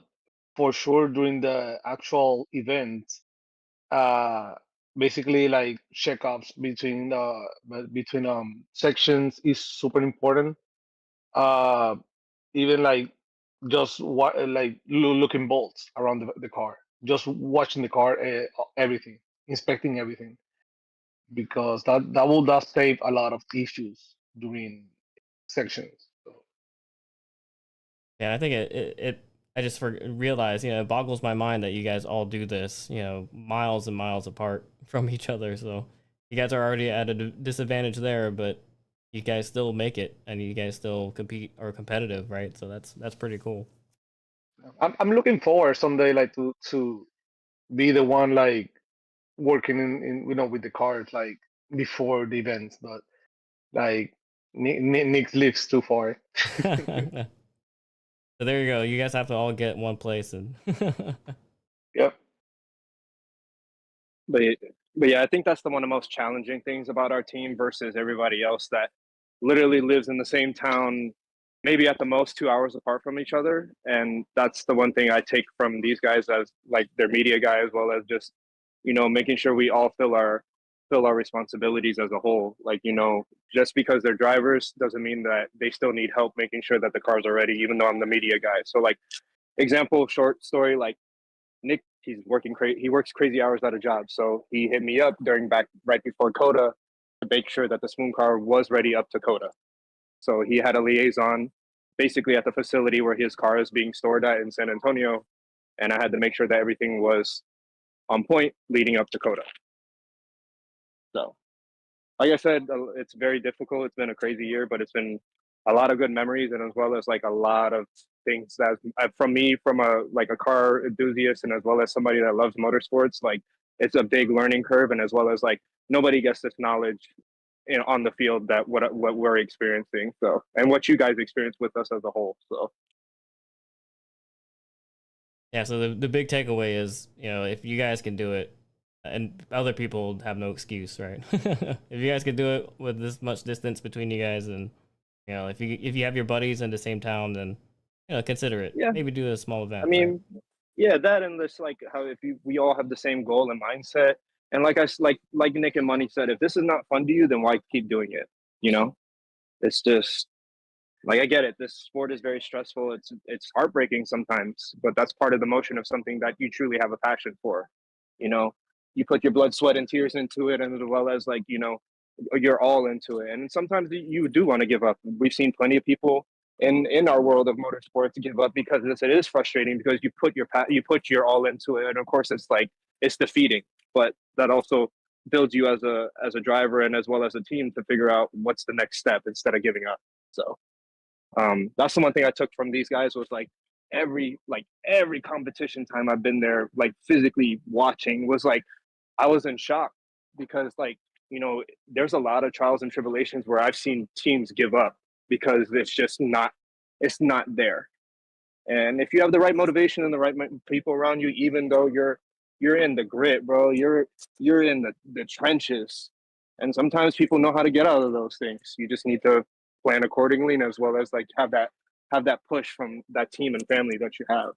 for sure during the actual event, uh, basically like checkups between sections is super important. Even like just looking bolts around the car, just watching the car, everything, inspecting everything, because that will does save a lot of issues during sections. So, Yeah, I think it I just realized, it boggles my mind that you guys all do this, miles and miles apart from each other. So you guys are already at a disadvantage there, but you guys still make it, and you guys still compete or competitive, right? So that's pretty cool. I'm looking forward someday like to be the one like working in with the cars like before the events, but like Nick lives too far. So there you go. You guys have to all get one place, and Yep. But yeah, I think that's one of the most challenging things about our team versus everybody else that literally lives in the same town, maybe at the most 2 hours apart from each other. And that's the one thing I take from these guys as like their media guy, as well as just, making sure we all fill our responsibilities as a whole. Like, just because they're drivers doesn't mean that they still need help making sure that the cars are ready, even though I'm the media guy. So like, example, short story, like Nick, he works crazy hours at a job. So he hit me up right before COTA to make sure that the Spoon car was ready up to COTA. So he had a liaison basically at the facility where his car is being stored at in San Antonio. And I had to make sure that everything was on point leading up to COTA. So, like I said, it's very difficult. It's been a crazy year, but it's been a lot of good memories, and as well as like a lot of things that from a car enthusiast, and as well as somebody that loves motorsports, like it's a big learning curve, and as well as like nobody gets this knowledge on the field that what we're experiencing, so, and what you guys experience with us as a whole. So yeah. So the big takeaway is, if you guys can do it, and other people have no excuse, right? If you guys can do it with this much distance between you guys, and if you have your buddies in the same town, then consider it. Yeah. Maybe do a small event. I mean, right? Yeah, that, and this, like how we all have the same goal and mindset, and like Nick and Money said, if this is not fun to you, then why keep doing it? It's just like, I get it. This sport is very stressful. It's heartbreaking sometimes, but that's part of the motion of something that you truly have a passion for. You put your blood, sweat, and tears into it, and as well as like you're all into it. And sometimes you do want to give up. We've seen plenty of people in our world of motorsports give up because it is frustrating, because you put your all into it, and of course it's defeating. But that also builds you as a driver, and as well as a team, to figure out what's the next step instead of giving up. So that's the one thing I took from these guys, was like every competition time I've been there, like physically watching, was like I was in shock, because there's a lot of trials and tribulations where I've seen teams give up because it's not there. And if you have the right motivation and the right people around you, even though you're you're in the grit, bro. You're in the trenches. And sometimes people know how to get out of those things. You just need to plan accordingly, and as well as like have that push from that team and family that you have.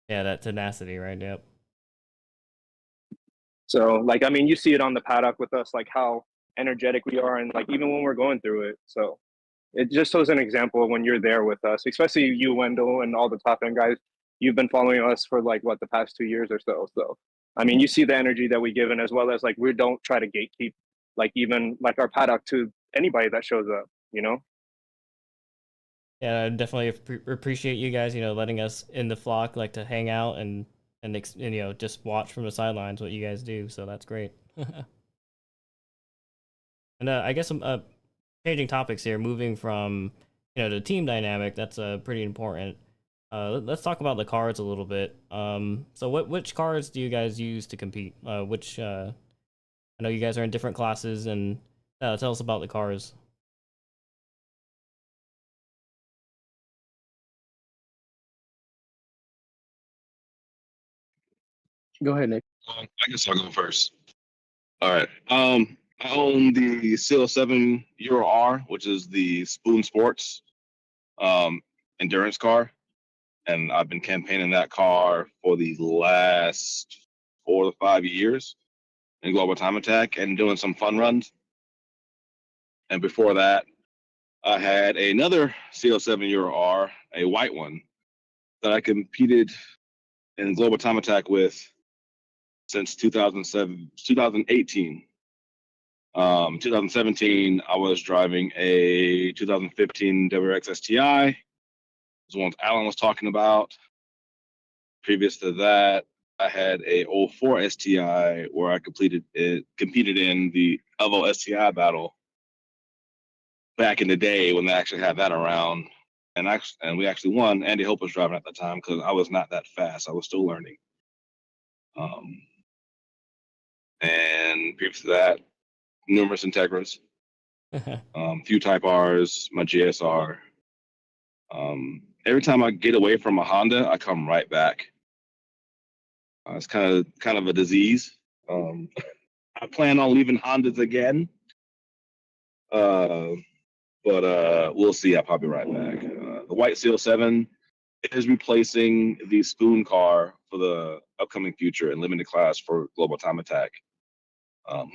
Yeah, that tenacity, right? Yep. So like, I mean, you see it on the paddock with us, like how energetic we are, and like even when we're going through it. So it just shows an example of when you're there with us, especially you, Wendell, and all the top end guys. You've been following us for like what, the past 2 years or so. So I mean, you see the energy that we give, and as well as like we don't try to gatekeep like even like our paddock to anybody that shows up, you know. Yeah, I definitely appreciate you guys, letting us in the flock, like to hang out and just watch from the sidelines what you guys do. So that's great. And I guess I'm changing topics here, moving from the team dynamic. That's pretty important. Let's talk about the cars a little bit. So which cars do you guys use to compete? I know you guys are in different classes, and tell us about the cars. Go ahead, Nick. I guess I'll go first. All right. I own the CL7 Euro R, which is the Spoon Sports endurance car, and I've been campaigning that car for the last 4 to 5 years in Global Time Attack and doing some fun runs. And before that, I had another CL7 Euro R, a white one, that I competed in Global Time Attack with since 2018. 2017, I was driving a 2015 WRX STI. The ones Alan was talking about. Previous to that, I had a 04 STI where I competed in the Evo STI battle back in the day when they actually had that around. And we actually won. Andy Hope was driving at the time because I was not that fast. I was still learning. And previous to that, numerous Integras, few Type Rs, my GSR. Every time I get away from a Honda, I come right back. It's kind of a disease. I plan on leaving Hondas again, but we'll see. I'll probably be right back. The white CL7 is replacing the Spoon car for the upcoming future and limited class for Global Time Attack.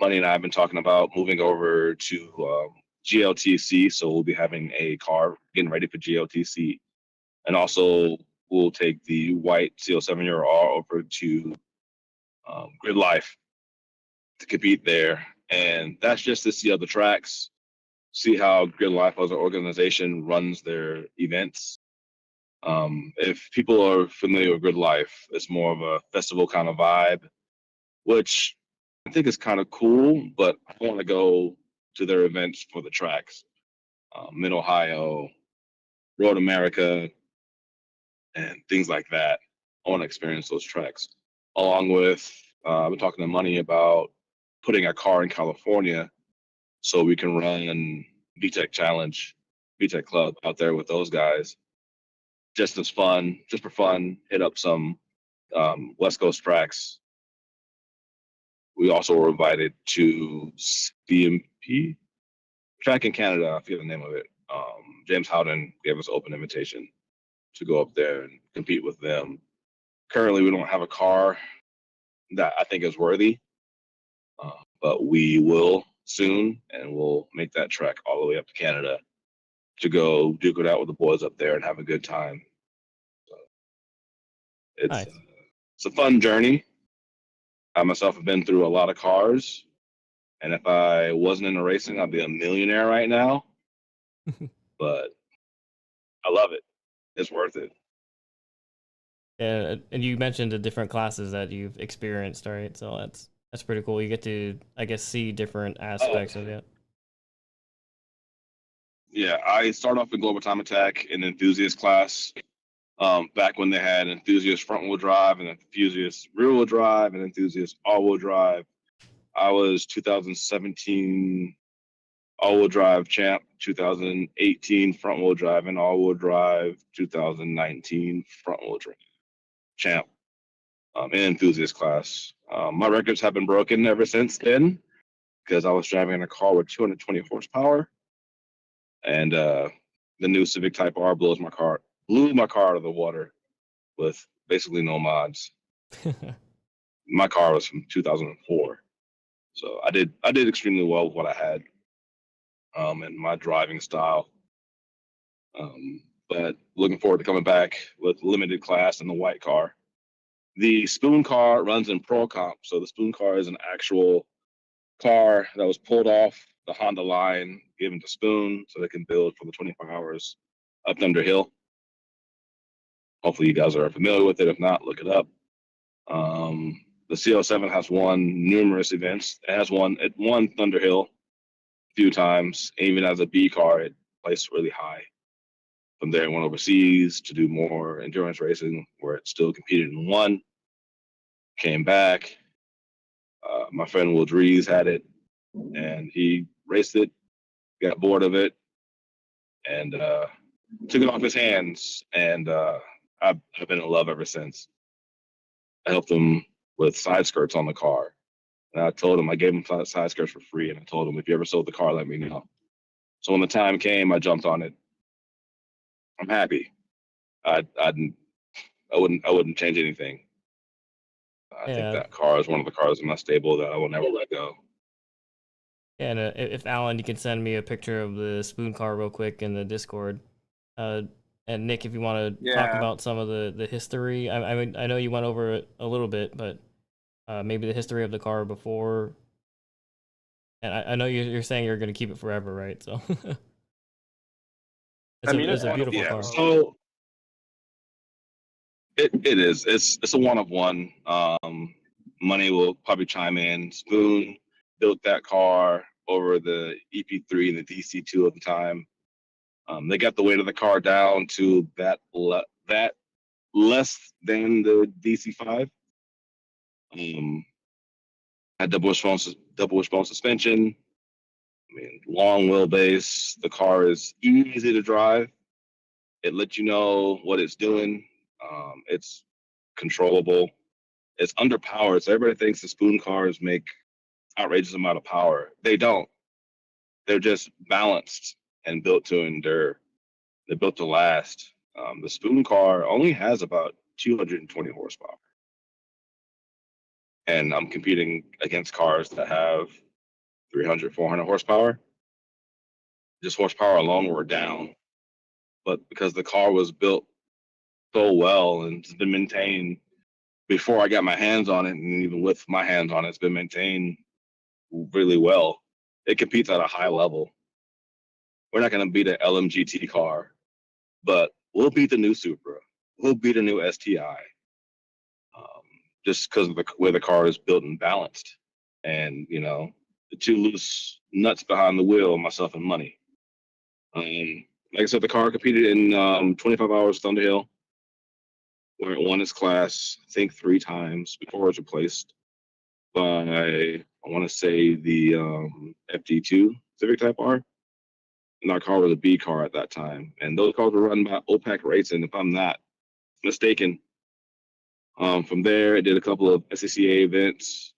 Money and I have been talking about moving over to GLTC, so we'll be having a car getting ready for GLTC, and also we'll take the white CL7 Euro R over to Grid Life to compete there, and that's just to see other tracks, see how Grid Life as an organization runs their events. If people are familiar with Grid Life, it's more of a festival kind of vibe, which I think is kind of cool, but I want to go to their events for the tracks. Mid-Ohio, Road America, and things like that. I want to experience those tracks. Along with, I've been talking to Money about putting a car in California so we can run VTEC Challenge, VTEC Club out there with those guys. Just for fun, hit up some West Coast tracks. We also were invited to CMP track in Canada. I forget the name of it. James Howden gave us an open invitation to go up there and compete with them. Currently, we don't have a car that I think is worthy, but we will soon, and we'll make that trek all the way up to Canada to go duke it out with the boys up there and have a good time. So it's a fun journey. I myself have been through a lot of cars, and if I wasn't in the racing, I'd be a millionaire right now. But I love it. It's worth it. Yeah, and you mentioned the different classes that you've experienced, right? So that's pretty cool. You get to, I guess, see different aspects of it. Yeah, I started off in Global Time Attack in enthusiast class. Back when they had enthusiast front wheel drive and enthusiast rear wheel drive and enthusiast all wheel drive. I was 2017 all wheel drive champ 2018 front wheel drive and all wheel drive, 2019 front wheel drive champ in enthusiast class. My records have been broken ever since then because I was driving in a car with 220 horsepower, and the new Civic Type R blew my car out of the water with basically no mods. My car was from 2004, so I did extremely well with what I had, and my driving style. But looking forward to coming back with limited class in the white car. The Spoon car runs in Pro Comp, so the Spoon car is an actual car that was pulled off the Honda line, given to Spoon so they can build for the 24 hours up Thunder Hill. Hopefully you guys are familiar with it. If not, look it up. The CO7 has won numerous events. It won Thunder Hill a few times. Even as a B car, it placed really high. From there, it went overseas to do more endurance racing, where it still competed and won. Came back. My friend Will Dries had it, and he raced it, got bored of it, and took it off his hands. And I've been in love ever since. I helped him with side skirts on the car. And I told him, I gave him side skirts for free, and I told him, if you ever sold the car, let me know. So when the time came, I jumped on it. I'm happy. I wouldn't change anything. I think that car is one of the cars in my stable that I will never let go. Yeah, and if Alan, you can send me a picture of the Spoon car real quick in the Discord. And Nick, if you want to talk about some of the history, I mean, I know you went over it a little bit, but maybe the history of the car before. And I know you're saying you're going to keep it forever, right? So it's a beautiful car. So it is. It's a one of one. Money will probably chime in. Spoon built that car over the EP3 and the DC2 at the time. They got the weight of the car down to that less than the DC5. Had double wishbone suspension. I mean, long wheelbase. The car is easy to drive. It lets you know what it's doing. It's controllable. It's underpowered. So everybody thinks the Spoon cars make outrageous amount of power. They don't. They're just balanced and built to endure. They're built to last. The Spoon car only has about 220 horsepower. And I'm competing against cars that have 300, 400 horsepower. Just horsepower alone, we're down. But because the car was built so well and it's been maintained before I got my hands on it, and even with my hands on it, it's been maintained really well. It competes at a high level. We're not going to beat an LMGT car, but we'll beat the new Supra. We'll beat a new STI, just because of the way the car is built and balanced. And, you know, the two loose nuts behind the wheel, myself and Money. Like I said, the car competed in 25 hours Thunder Hill, where it won its class, I think 3 times before it was replaced by, I want to say, the FD2 Civic Type R. And our car was a B car at that time. And those cars were run by OPEC Racing, if I'm not mistaken. From there, it did a couple of SCCA events.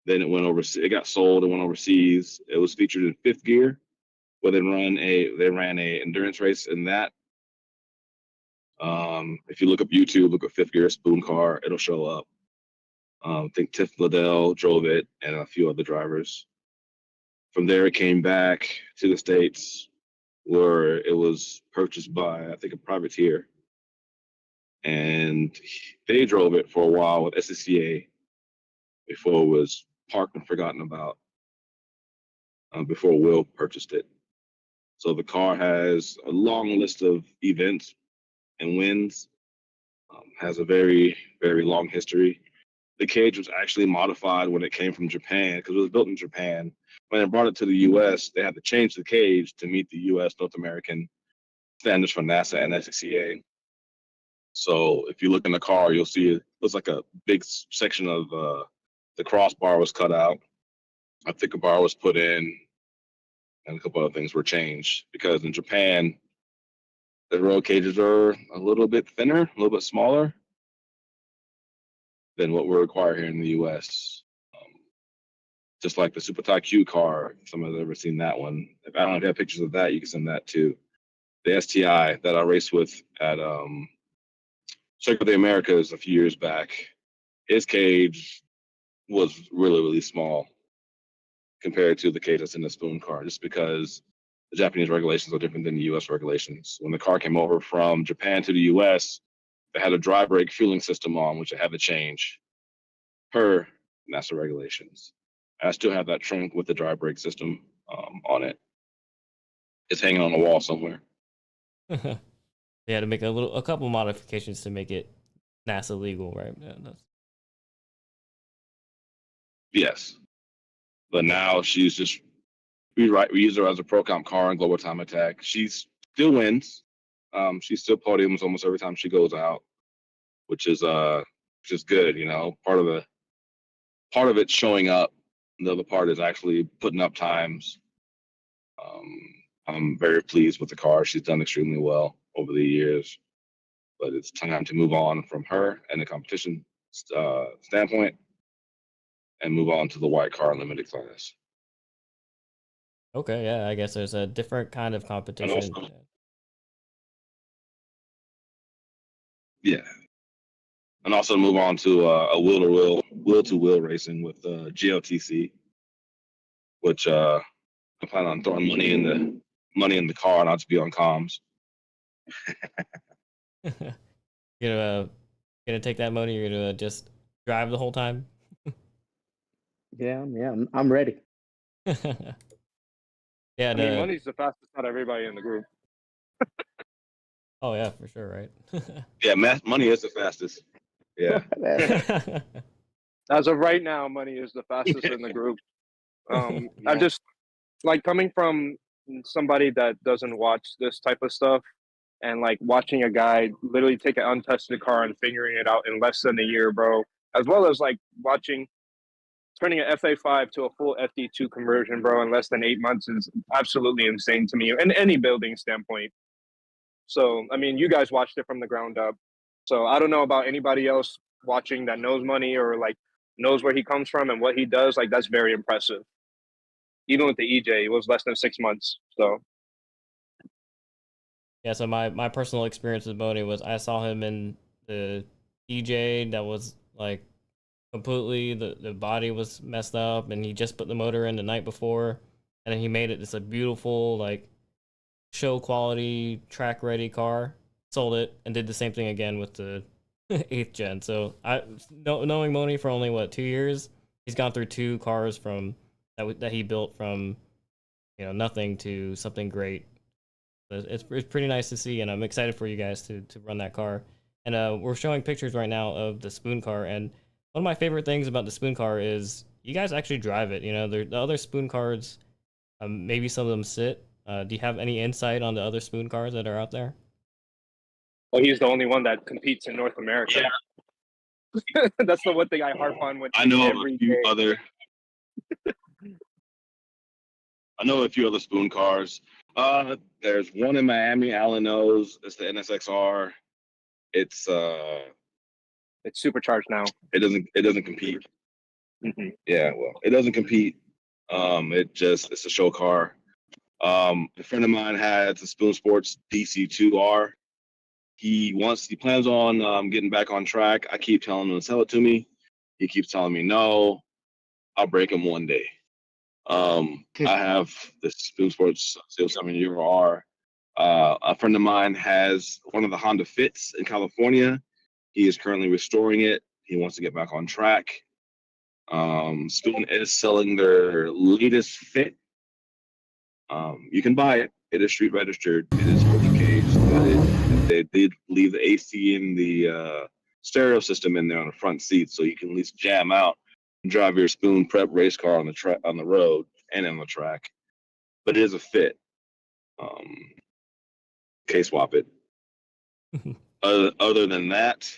Then it went overseas. It got sold and went overseas. It was featured in 5th Gear, where they ran a endurance race in that. If you look up YouTube, look up 5th Gear Spoon car, it'll show up. I think Tiff Liddell drove it and a few other drivers. From there, it came back to the States, where it was purchased by, I think, a privateer. And they drove it for a while with SCCA before it was parked and forgotten about, before Will purchased it. So the car has a long list of events and wins, has a very, very long history. The cage was actually modified when it came from Japan, because it was built in Japan. When they brought it to the U.S., they had to change the cage to meet the U.S. North American standards for NASA and SCCA. So if you look in the car, you'll see it looks like a big section of the crossbar was cut out. A thicker bar was put in. and a couple other things were changed because in Japan, the roll cages are a little bit thinner, a little bit smaller than what we require here in the U.S. Just like the Super Q car, if someone's ever seen that one. If I don't have pictures of that, you can send that too. The STI that I raced with at Circuit of the Americas a few years back, his cage was really, really small compared to the cage that's in the Spoon car, just because the Japanese regulations are different than the U.S. regulations. When the car came over from Japan to the U.S., they had a dry brake fueling system on, which I had to change per NASA regulations. I still have that trunk with the dry brake system on it. It's hanging on the wall somewhere. They had to make a couple modifications to make it NASA legal, right? Yeah, Yes, but now she's just we use her as a pro comp car in Global Time Attack. She still wins. She still podiums almost every time she goes out, which is good. You know, part of it showing up. The other part is actually putting up times. I'm very pleased with the car. She's done extremely well over the years, but it's time to move on from her and the competition standpoint and move on to the white car limited class. Okay, yeah, I guess there's a different kind of competition. Yeah. And also move on to a wheel-to-wheel racing with GLTC, which I plan on throwing money in the car not to be on comms. You're gonna take that money. You're gonna just drive the whole time. Yeah, I'm ready. Yeah, I mean, money's the fastest out of everybody in the group. Oh yeah, for sure, right? Yeah, money is the fastest. Yeah. As of right now, money is the fastest in the group. I'm just like coming from somebody that doesn't watch this type of stuff, and like watching a guy literally take an untested car and figuring it out in less than a year, bro. As well as like turning an FA5 to a full FD2 conversion, bro, in less than 8 months is absolutely insane to me, in any building standpoint. So, I mean, you guys watched it from the ground up. So I don't know about anybody else watching that knows money or like knows where he comes from and what he does. Like, that's very impressive. Even with the EJ, it was less than 6 months. So yeah, so my personal experience with Boney was I saw him in the EJ that was like completely the body was messed up, and he just put the motor in the night before, and then he made it just a beautiful like show quality track ready car, sold it, and did the same thing again with the 8th gen. So knowing Moni for only 2 years, he's gone through 2 cars from that he built from nothing to something great. It's pretty nice to see, and I'm excited for you guys to run that car. And we're showing pictures right now of the Spoon car, and one of my favorite things about the Spoon car is you guys actually drive it. The other Spoon cars, maybe some of them sit. Do you have any insight on the other Spoon cars that are out there? Well, he's the only one that competes in North America. Yeah. That's the one thing I harp on with I know every a few day. other. I know a few other Spoon cars. There's one in Miami. Alan knows. It's the NSXR. It's supercharged now. It doesn't compete. Mm-hmm. Yeah, well, it doesn't compete. It's a show car. A friend of mine has a Spoon Sports DC2R. He plans on getting back on track. I keep telling him to sell it to me. He keeps telling me no. I'll break him one day. I have the Spoon Sports 07 Euro R. A friend of mine has one of the Honda Fits in California. He is currently restoring it. He wants to get back on track. Spoon is selling their latest Fit. You can buy it. It is street registered. It is fully caged. They did leave the AC and the stereo system in there on the front seat, so you can at least jam out and drive your Spoon prep race car on the road and on the track. But it is a Fit. K-swap it. Other than that,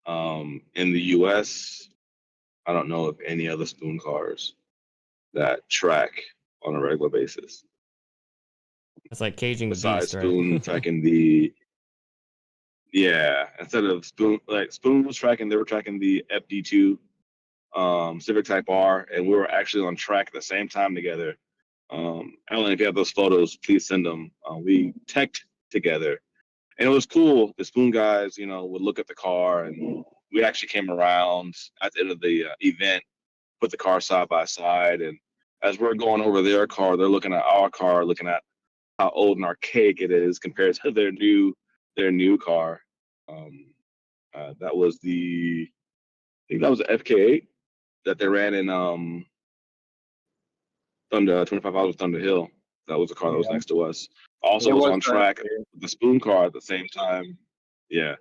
in the U.S., I don't know of any other Spoon cars that track on a regular basis. It's like caging the Besides beast, right? Spoon tracking instead of Spoon was tracking, they were tracking the FD2 Civic Type R, and we were actually on track at the same time together. Alan, if you have those photos, please send them. We teched together, and it was cool. The Spoon guys, would look at the car, and we actually came around at the end of the event, put the car side by side, and as we're going over their car, they're looking at our car, looking at how old and archaic it is compared to their new car. That was I think that was the FK8 that they ran in Thunder 25 hours Thunder Hill. That was the car that was next to us. Also was on track with the Spoon car at the same time. Yeah.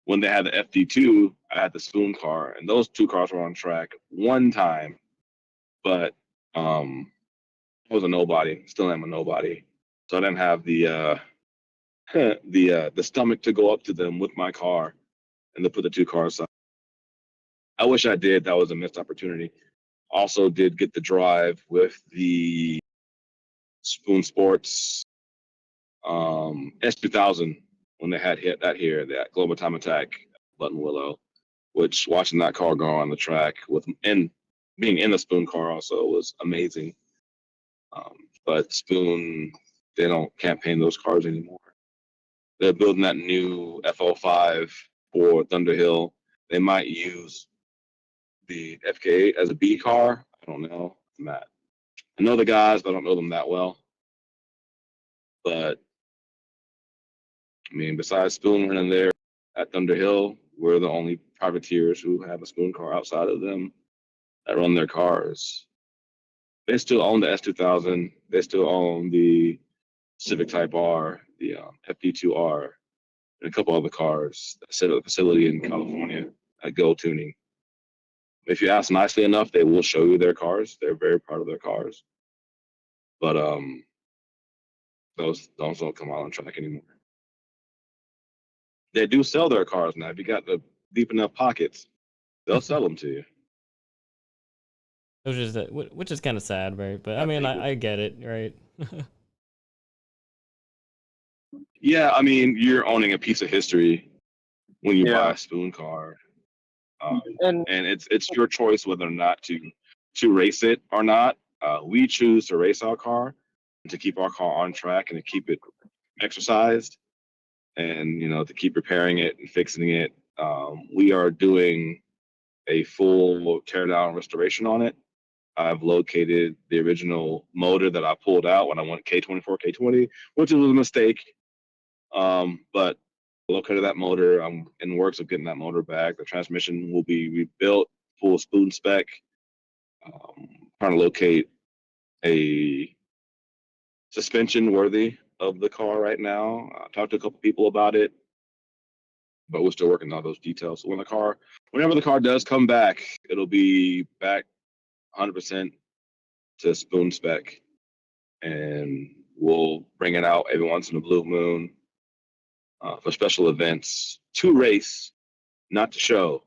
When they had the FD2, I had the Spoon car, and those two cars were on track one time. But I was a nobody. Still am a nobody. So I didn't have the the stomach to go up to them with my car and to put the two cars up. I wish I did. That was a missed opportunity. Also did get the drive with the Spoon Sports S2000 when they had hit that Global Time Attack Button Willow, which watching that car go on the track and being in the Spoon car also was amazing. But Spoon, they don't campaign those cars anymore. They're building that new F05 for Thunder Hill. They might use the FK8 as a B car. I don't know. I know the guys, but I don't know them that well. But I mean, besides Spoon running there at Thunder Hill, we're the only privateers who have a Spoon car outside of them that run their cars. They still own the S2000. They still own the Civic Type R, the FD2R, and a couple other cars that sit at the facility in California at Go Tuning. If you ask nicely enough, they will show you their cars. They're very proud of their cars. But those don't come out on track anymore. They do sell their cars now. If you got the deep enough pockets, they'll sell them to you. Which is kind of sad, right? But I mean, I get it, right? Yeah, I mean, you're owning a piece of history when you buy a Spoon car, and it's your choice whether or not to race it or not. We choose to race our car and to keep our car on track and to keep it exercised, and to keep repairing it and fixing it. We are doing a full teardown restoration on it. I've located the original motor that I pulled out when I went K24, K20, which was a mistake. But located that motor. I'm in the works of getting that motor back. The transmission will be rebuilt, full Spoon spec. Trying to locate a suspension worthy of the car right now. I talked to a couple people about it, but we're still working on those details. So whenever the car does come back, it'll be back 100% to Spoon spec, and we'll bring it out every once in a blue moon for special events to race, not to show,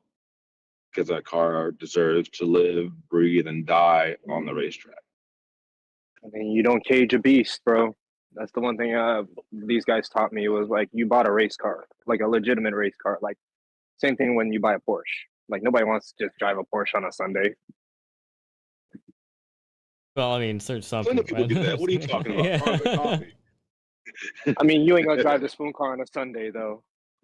because that car deserves to live, breathe, and die on the racetrack. I mean, you don't cage a beast, bro. That's the one thing these guys taught me was like, you bought a race car, like a legitimate race car. Like, same thing when you buy a Porsche. Like, nobody wants to just drive a Porsche on a Sunday. Well, I mean, search some people do that. What are you talking about? Yeah. Cars are coffee. I mean, you ain't gonna drive the Spoon car on a Sunday, though.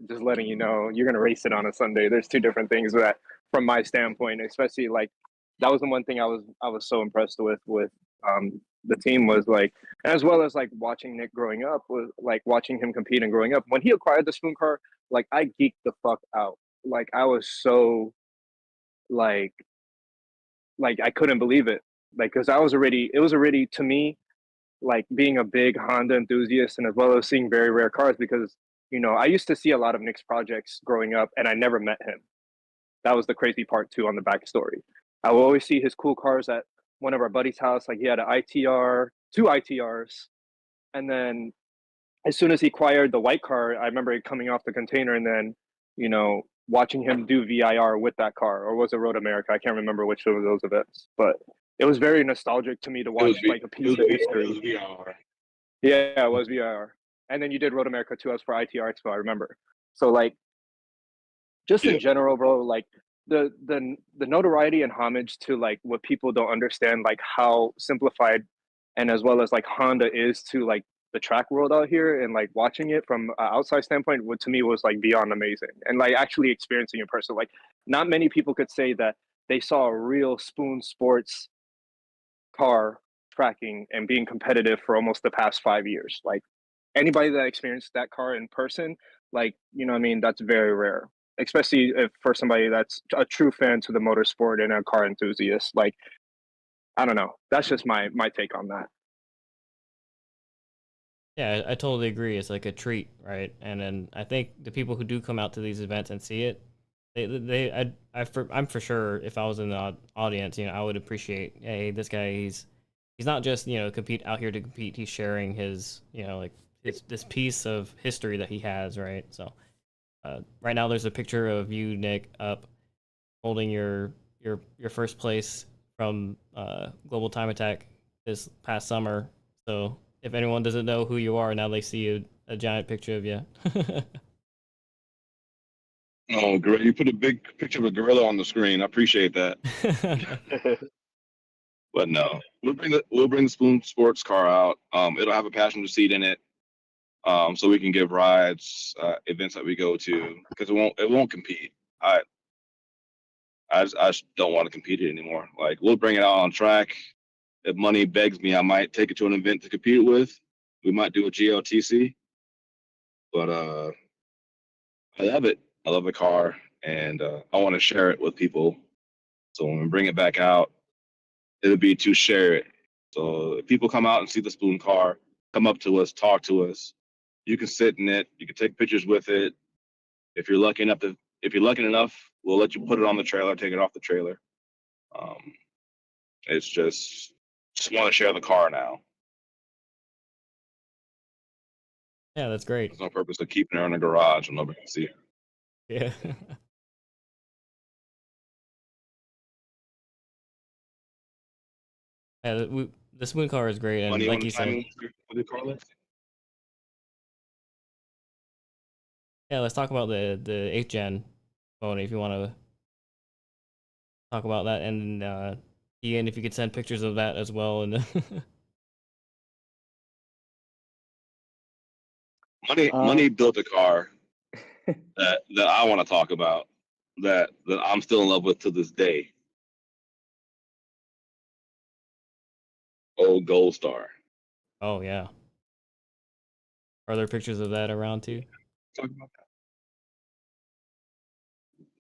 Just letting you know, you're gonna race it on a Sunday. There's two different things that, from my standpoint, especially like that was the one thing I was so impressed with the team was like, as well as like watching Nick growing up, was like watching him compete and growing up. When he acquired the Spoon car, like I geeked the fuck out. Like I was so like I couldn't believe it. Like, because it was already to me, like being a big Honda enthusiast and as well as seeing very rare cars, because, I used to see a lot of Nick's projects growing up and I never met him. That was the crazy part too on the backstory. I would always see his cool cars at one of our buddies' house. Like he had an ITR, two ITRs. And then as soon as he acquired the white car, I remember it coming off the container and then, watching him do VIR with that car, or was it Road America? I can't remember which of those events, but it was very nostalgic to me to watch like a piece of history. It was VR. Yeah, it was VR. And then you did Road America 2 as for ITR Expo, I remember. So like just in general, bro, like the notoriety and homage to like what people don't understand, like how simplified and as well as like Honda is to like the track world out here, and like watching it from an outside standpoint, what to me was like beyond amazing. And like actually experiencing it in person, like not many people could say that they saw a real Spoon Sports car tracking and being competitive for almost the past 5 years. Like anybody that experienced that car in person, like, you know what I mean, that's very rare, especially if for somebody that's a true fan to the motorsport and a car enthusiast. Like, I don't know, that's just my take on that. Yeah, I totally agree. It's like a treat, right? And then I think the people who do come out to these events and see it, I'm for sure, if I was in the audience, I would appreciate, hey, this guy, he's not just compete out here to compete. He's sharing his like this piece of history that he has, right? So right now there's a picture of you, Nick, up holding your first place from Global Time Attack this past summer. So if anyone doesn't know who you are, now they see a giant picture of you. Oh, great. You put a big picture of a gorilla on the screen. I appreciate that. But no, we'll bring the Spoon Sports car out. It'll have a passenger seat in it, so we can give rides, events that we go to, because it won't compete. I just don't want to compete it anymore. Like, we'll bring it out on track. If money begs me, I might take it to an event to compete with. We might do a GLTC, but I love it. I love the car, and I want to share it with people. So when we bring it back out, it'll be to share it. So if people come out and see the Spoon car, come up to us, talk to us. You can sit in it. You can take pictures with it. If you're lucky enough, we'll let you put it on the trailer, take it off the trailer. It's just want to share the car now. Yeah, that's great. There's no purpose of keeping her in a garage and nobody can see her. Yeah. Yeah, the Spoon car is great, and Money like on you the said, timing with the car list? yeah, let's talk about the 8th gen pony if you want to talk about that, and Ian, if you could send pictures of that as well. And Money built a car that I want to talk about, that I'm still in love with to this day. Old Gold Star. oh yeah, are there pictures of that around too? Talk about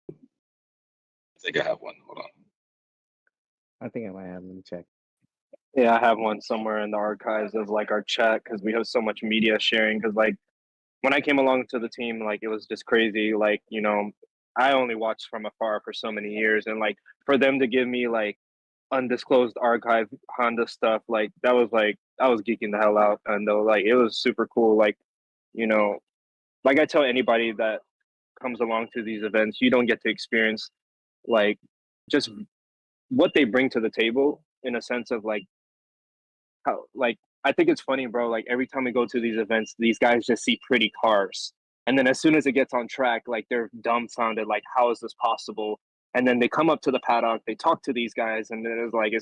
that. I think I have one. Hold on. I think I might have them check. Yeah, I have one somewhere in the archives of like our chat, because we have so much media sharing. Because like when I came along to the team, like it was just crazy. Like, I only watched from afar for so many years, and like for them to give me like undisclosed archive Honda stuff, like that was like I was geeking the hell out. And though like it was super cool. Like, like I tell anybody that comes along to these events, you don't get to experience like just what they bring to the table, in a sense of like how, like, I think it's funny, bro. Like every time we go to these events, these guys just see pretty cars, and then as soon as it gets on track, like they're dumbfounded, like how is this possible? And then they come up to the paddock, they talk to these guys, and then it's like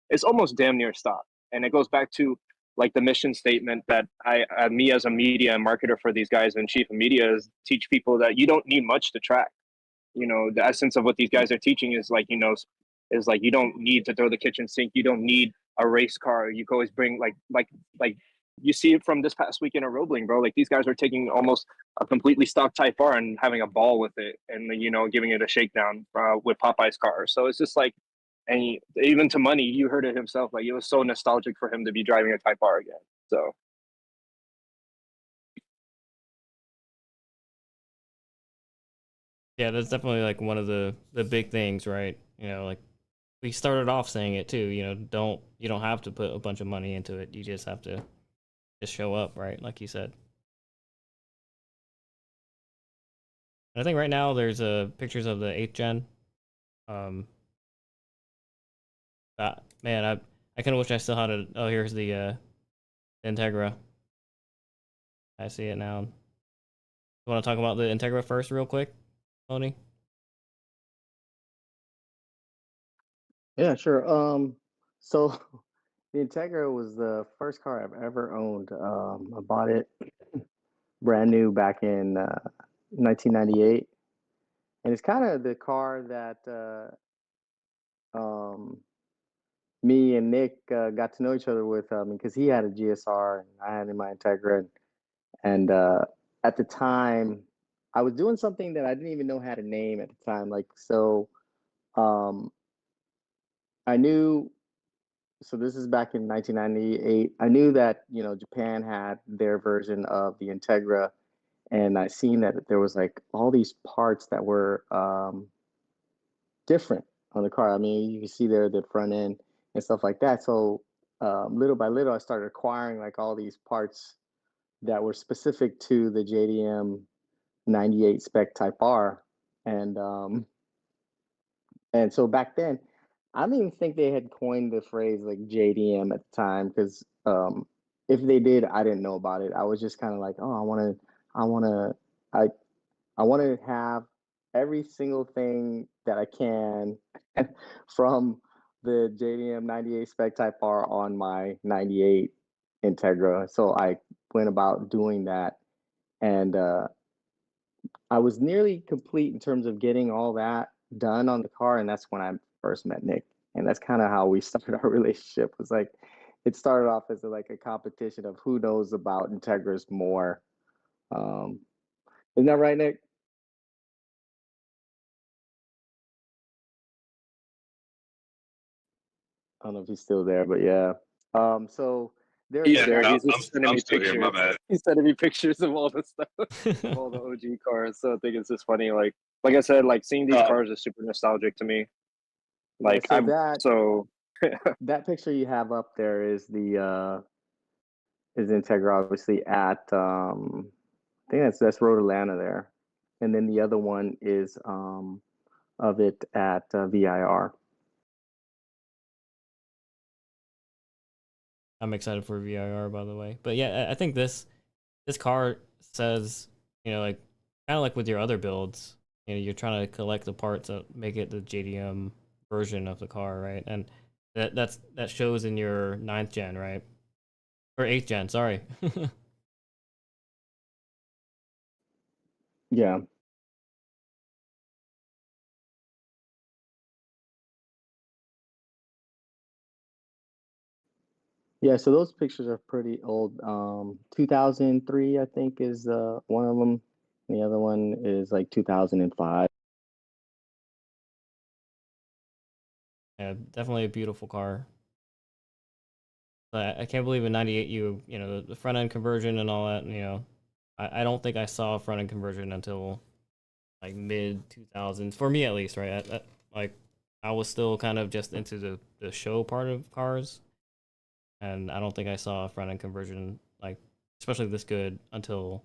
it's almost damn near stop. And it goes back to like the mission statement that me as a media and marketer for these guys and chief of media is teach people that you don't need much to track. The essence of what these guys are teaching is like, is like you don't need to throw the kitchen sink. You don't need a race car. You can always bring like you see it from this past weekend at Roebling, bro. Like these guys are taking almost a completely stock Type R and having a ball with it, and giving it a shakedown with Popeye's car. So it's just like, and even to Money, you heard it himself. Like it was so nostalgic for him to be driving a Type R again. So. Yeah, that's definitely like one of the big things, right? Like we started off saying it too. You don't have to put a bunch of money into it. You just have to just show up, right? Like you said. And I think right now there's pictures of the 8th gen. man, I kind of wish I still had a. Oh, here's the Integra. I see it now. You want to talk about the Integra first, real quick, Tony? Yeah, sure. So the Integra was the first car I've ever owned. I bought it brand new back in 1998, and it's kind of the car that me and Nick got to know each other with, because he had a GSR and I had my Integra, and at the time, I was doing something that I didn't even know had a name at the time. Like, so um, I knew. So this is back in 1998. I knew that Japan had their version of the Integra, and I seen that there was like all these parts that were different on the car. I mean, you can see there the front end and stuff like that. So little by little, I started acquiring like all these parts that were specific to the JDM 98 spec Type R, and so back then, I don't even think they had coined the phrase like JDM at the time, because if they did, I didn't know about it. I was just kind of like, oh, I want to, I want to have every single thing that I can from the JDM 98 spec Type R on my 98 Integra. So I went about doing that, and I was nearly complete in terms of getting all that done on the car, and that's when I first met Nick, and that's kind of how we started our relationship. It was like it started off as like a competition of who knows about Integras more. Isn't that right, Nick? I don't know if he's still there, but yeah. So He's Yeah, there. He's I'm, just sending I'm me still here. My pictures. bad. He's sending me pictures of all the stuff, of all the OG cars. So I think it's just funny. Like I said, like seeing these cars is super nostalgic to me. Like so I'm that so that picture you have up there is the Integra, obviously at I think that's Road Atlanta there, and then the other one is of it at VIR. I'm excited for VIR, by the way. But yeah, I think this car says, like kind of like with your other builds, you're trying to collect the parts that make it the JDM version of the car, right? And that shows in your 9th gen, right? Or 8th gen, sorry. Yeah. Yeah, so those pictures are pretty old. 2003, I think, is one of them. The other one is like 2005. Yeah, definitely a beautiful car. But I can't believe in 98 the front end conversion and all that, I don't think I saw front end conversion until like mid 2000s, for me at least, right? Like I was still kind of just into the show part of cars, and I don't think I saw front end conversion like especially this good until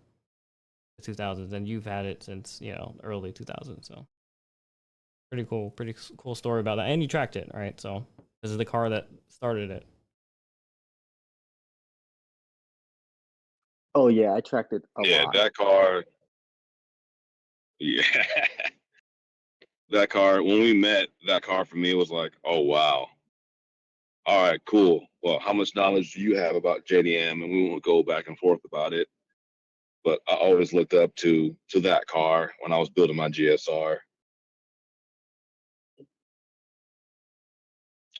the 2000s, and you've had it since early 2000s, so pretty cool story about that. And you tracked it, right? So this is the car that started it. Oh yeah, I tracked it a Yeah, lot. that car. Yeah, that car. When we met, that car for me was like, oh wow. All right, cool. Well, how much knowledge do you have about JDM? And we won't go back and forth about it. But I always looked up to that car when I was building my GSR.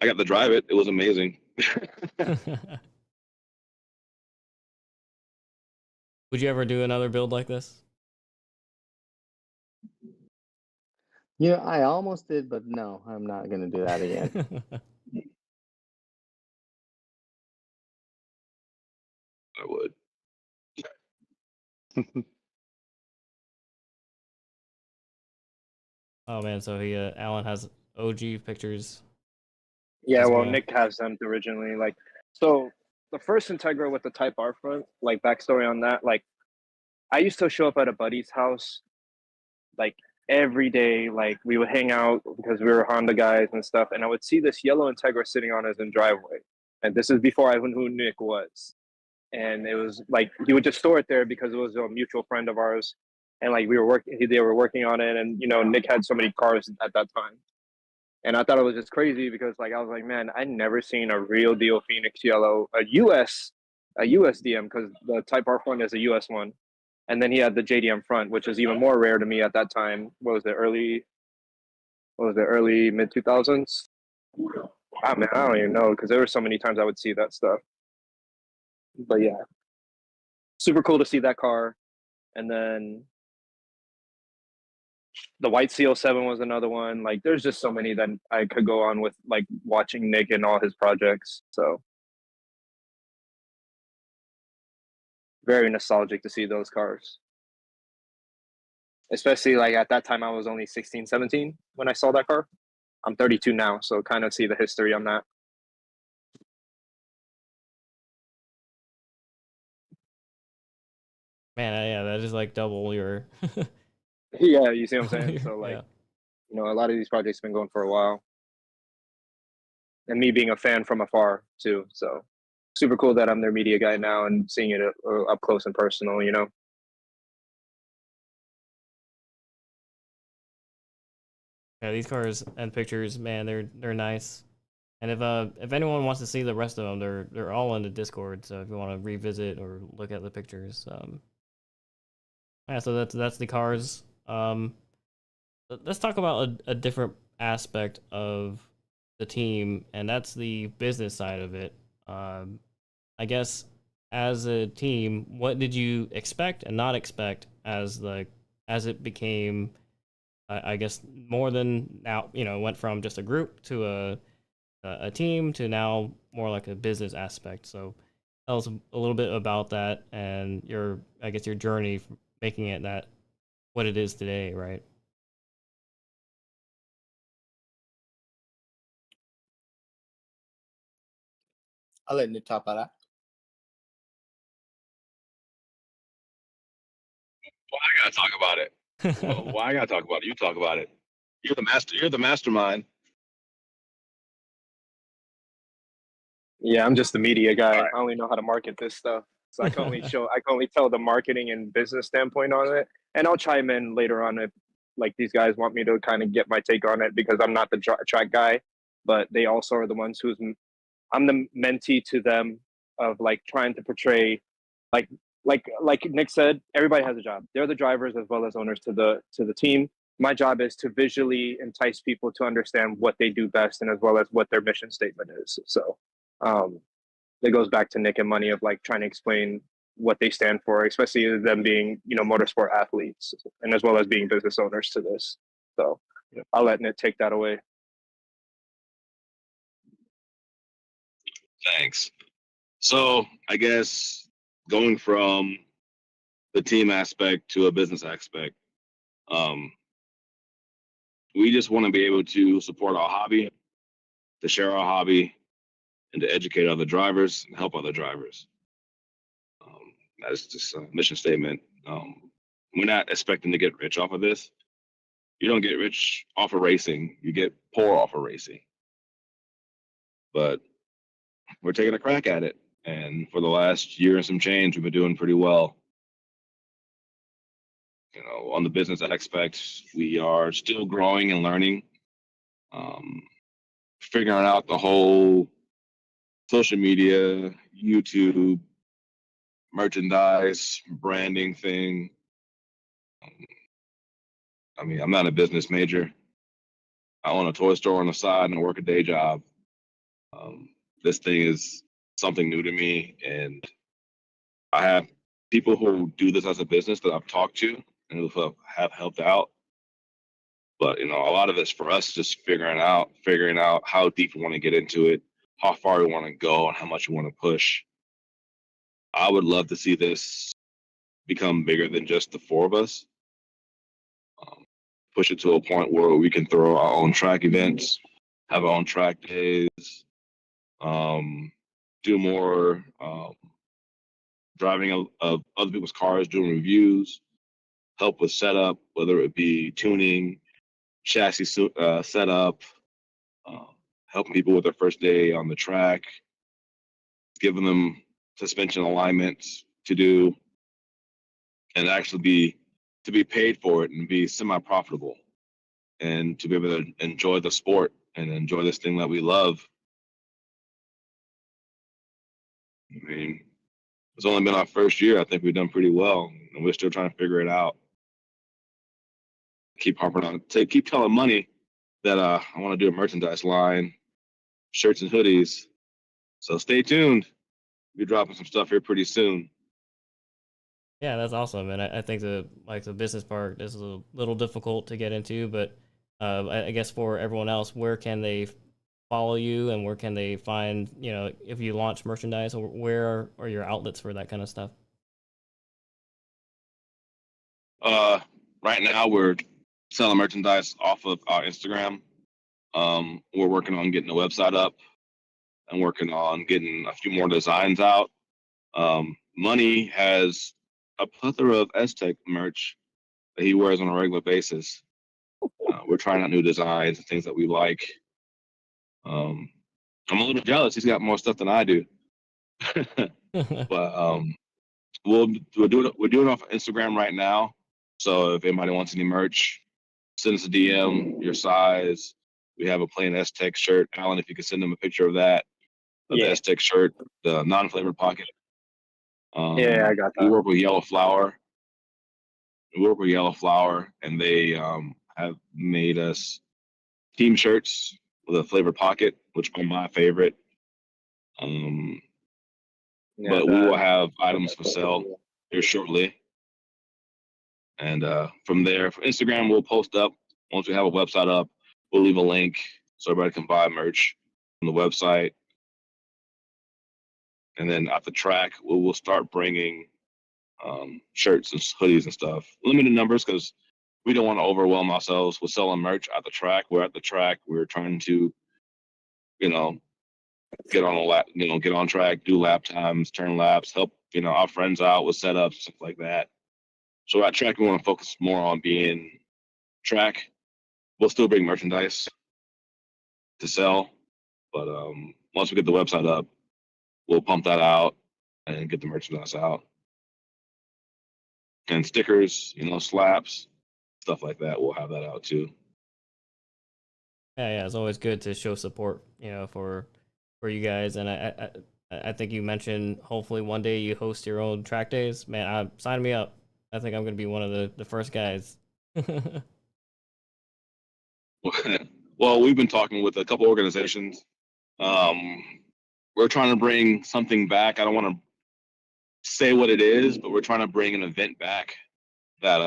I got to drive it. It was amazing. Would you ever do another build like this? I almost did, but no, I'm not gonna do that again. I would. Oh man, so Alan has OG pictures. yeah. as Well, well. Nick has them originally. Like so, the first Integra with the Type R front. Like backstory on that. Like I used to show up at a buddy's house, like every day, like we would hang out because we were Honda guys and stuff, and I would see this yellow Integra sitting on his driveway. And this is before I knew who Nick was. And it was like he would just store it there because it was a mutual friend of ours. And like they were working on it, and Nick had so many cars at that time. And I thought it was just crazy because like I was like, man, I'd never seen a real deal Phoenix yellow, a US DM, because the Type R front is a US one. And then he had the JDM front, which is even more rare to me at that time. What was it, early mid 2000s? I mean, I don't even know, because there were so many times I would see that stuff. But yeah, super cool to see that car. And then the white CL7 was another one. Like, there's just so many that I could go on with, like watching Nick and all his projects. So very nostalgic to see those cars. Especially like at that time, I was only 16, 17 when I saw that car. I'm 32 now, so kind of see the history on that. Man, yeah, that is like double your. Yeah, you see what I'm saying? So like, yeah. a lot of these projects have been going for a while. And me being a fan from afar too. So super cool that I'm their media guy now and seeing it up close and personal, Yeah, these cars and pictures, man, they're nice. And if anyone wants to see the rest of them, they're all in the Discord. So if you want to revisit or look at the pictures, yeah. So that's the cars. Let's talk about a different aspect of the team, and that's the business side of it. I guess as a team, what did you expect and not expect as it became? I guess more than now, went from just a group to a team to now more like a business aspect. So tell us a little bit about that and your journey from making it that what it is today, right? I'll let Nick talk about that. Well, I gotta talk about it. Well, I gotta talk about it. You talk about it. You're the master. You're the mastermind. Yeah, I'm just the media guy. Right. I only know how to market this stuff. So I can only tell the marketing and business standpoint on it. And I'll chime in later on if like these guys want me to kind of get my take on it, because I'm not the track guy, but they also are the ones I'm the mentee to them of like trying to portray like Nick said, everybody has a job. They're the drivers as well as owners to the team. My job is to visually entice people to understand what they do best and as well as what their mission statement is. So it goes back to Nick and Money of like trying to explain what they stand for, especially them being, motorsport athletes and as well as being business owners to this. So I'll let Nick take that away. Thanks. So I guess going from the team aspect to a business aspect, we just want to be able to support our hobby, to share our hobby, and to educate other drivers and help other drivers. That's just a mission statement. We're not expecting to get rich off of this. You don't get rich off of racing. You get poor off of racing. But we're taking a crack at it. And for the last year and some change, we've been doing pretty well. On the business aspect, we are still growing and learning, figuring out the whole social media, YouTube, merchandise, branding thing. I mean, I'm not a business major. I own a toy store on the side and work a day job. This thing is something new to me, and I have people who do this as a business that I've talked to and who have helped out. But a lot of it's for us just figuring out how deep we want to get into it, how far we want to go, and how much we want to push. I would love to see this become bigger than just the four of us. Push it to a point where we can throw our own track events, have our own track days, do more driving of other people's cars, doing reviews, help with setup, whether it be tuning, chassis setup, helping people with their first day on the track, giving them suspension alignments to do, and actually to be paid for it and be semi-profitable, and to be able to enjoy the sport and enjoy this thing that we love. I mean, it's only been our first year. I think we've done pretty well, and we're still trying to figure it out. Keep harping on, keep telling money that I want to do a merchandise line, shirts and hoodies. So stay tuned. We'll be dropping some stuff here pretty soon. Yeah, that's awesome, and I think the business part is a little difficult to get into, but I guess for everyone else, where can they follow you, and where can they find, if you launch merchandise, or where are your outlets for that kind of stuff? Right now we're selling merchandise off of our Instagram. We're working on getting the website up and working on getting a few more designs out. Money has a plethora of Aztec merch that he wears on a regular basis. We're trying out new designs and things that we like. I'm a little jealous. He's got more stuff than I do. But we're doing it off Instagram right now. So if anybody wants any merch, send us a DM, your size. We have a plain Aztec shirt. Alan, if you could send them a picture of that, the Aztec shirt, the non-flavored pocket. Yeah, I got that. We work with Yellow Flower. And they have made us team shirts with a flavored pocket, which are my favorite. But we will have items for sale here shortly. And from there, for Instagram, we'll post up. Once we have a website up, we'll leave a link so everybody can buy merch on the website. And then at the track, we'll start bringing shirts and hoodies and stuff. Limited numbers, because we don't want to overwhelm ourselves with selling merch at the track. We're at the track. We're trying to, get on get on track, do lap times, turn laps, help, our friends out with setups, stuff like that. So at track, we want to focus more on being track. We'll still bring merchandise to sell, but once we get the website up, we'll pump that out and get the merchandise out. And stickers, slaps, stuff like that, we'll have that out too. Yeah, it's always good to show support, for you guys. And I think you mentioned hopefully one day you host your own track days. Man, sign me up. I think I'm going to be one of the first guys. Well, we've been talking with a couple organizations. We're trying to bring something back. I don't want to say what it is, but we're trying to bring an event back that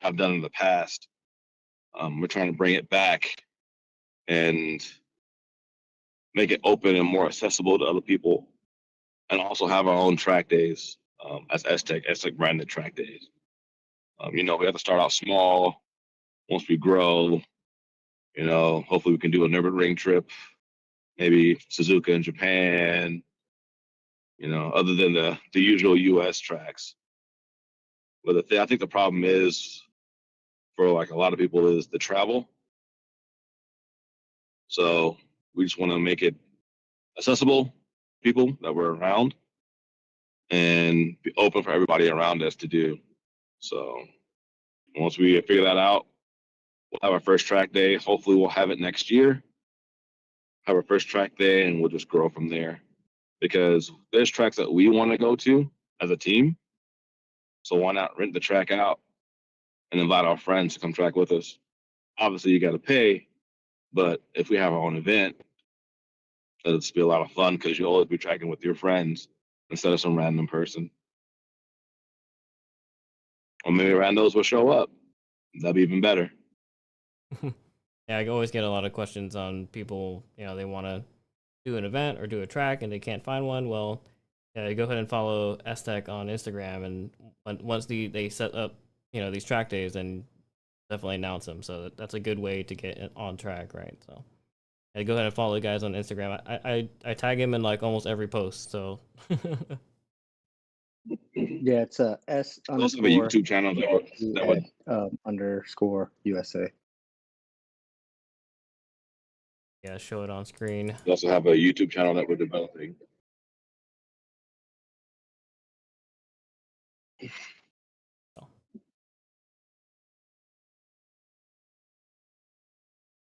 I've done in the past. We're trying to bring it back and make it open and more accessible to other people, and also have our own track days as Aztec branded track days. We have to start out small. Once we grow, hopefully we can do a Nürburgring trip, maybe Suzuka in Japan, other than the usual US tracks. But I think the problem is, for a lot of people, is the travel. So we just want to make it accessible to people that we're around and be open for everybody around us to do. So once we figure that out, we'll have our first track day. Hopefully we'll have it next year. Have our first track day, and we'll just grow from there. Because there's tracks that we want to go to as a team. So why not rent the track out and invite our friends to come track with us? Obviously you got to pay, but if we have our own event, it'll just be a lot of fun, because you'll always be tracking with your friends instead of some random person. Or maybe randos will show up. That'd be even better. Yeah, I always get a lot of questions on people, they want to do an event or do a track and they can't find one. Well, go ahead and follow Aztec on Instagram, and once they set up, these track days, then definitely announce them. So that's a good way to get on track, right? So go ahead and follow the guys on Instagram. I tag him in almost every post, so Yeah, it's a S We also have a underscore YouTube channel that would underscore USA. Yeah, show it on screen. we also have a YouTube channel that we're developing.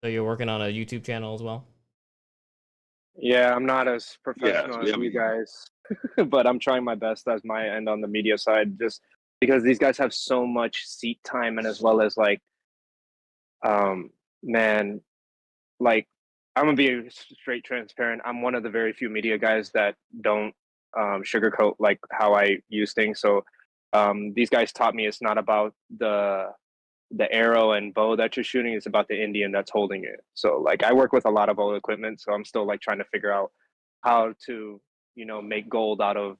So you're working on a YouTube channel as well? Yeah, I'm not as professional we as have you a- guys, but I'm trying my best as my end on the media side, just because these guys have so much seat time and as well as like, man, like I'm gonna be straight transparent. I'm one of the very few media guys that don't sugarcoat like how I use things. So these guys taught me it's not about the arrow and bow that you're shooting, it's about the Indian that's holding it. So like I work with a lot of old equipment, so I'm still like trying to figure out how to, make gold out of,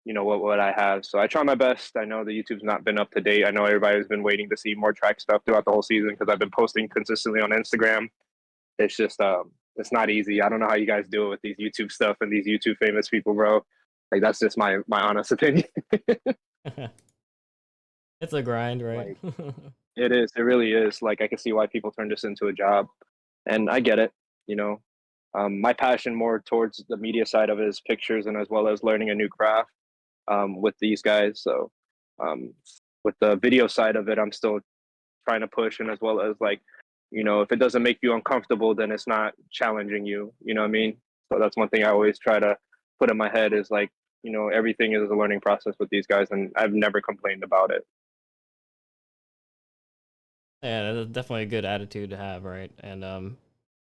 what I have. So I try my best. I know the YouTube's not been up to date. I know everybody's been waiting to see more track stuff throughout the whole season because I've been posting consistently on Instagram. It's just it's not easy. I don't know how you guys do it with these YouTube stuff and these YouTube famous people, bro. Like that's just my honest opinion. It's a grind, right? It is. It really is. Like I can see why people turn this into a job, and I get it. My passion more towards the media side of it is pictures and as well as learning a new craft with these guys. So with the video side of it, I'm still trying to push, and as well as like, if it doesn't make you uncomfortable, then it's not challenging you. You know what I mean? So that's one thing I always try to put in my head is like, everything is a learning process with these guys, and I've never complained about it. Yeah, that's definitely a good attitude to have, right? And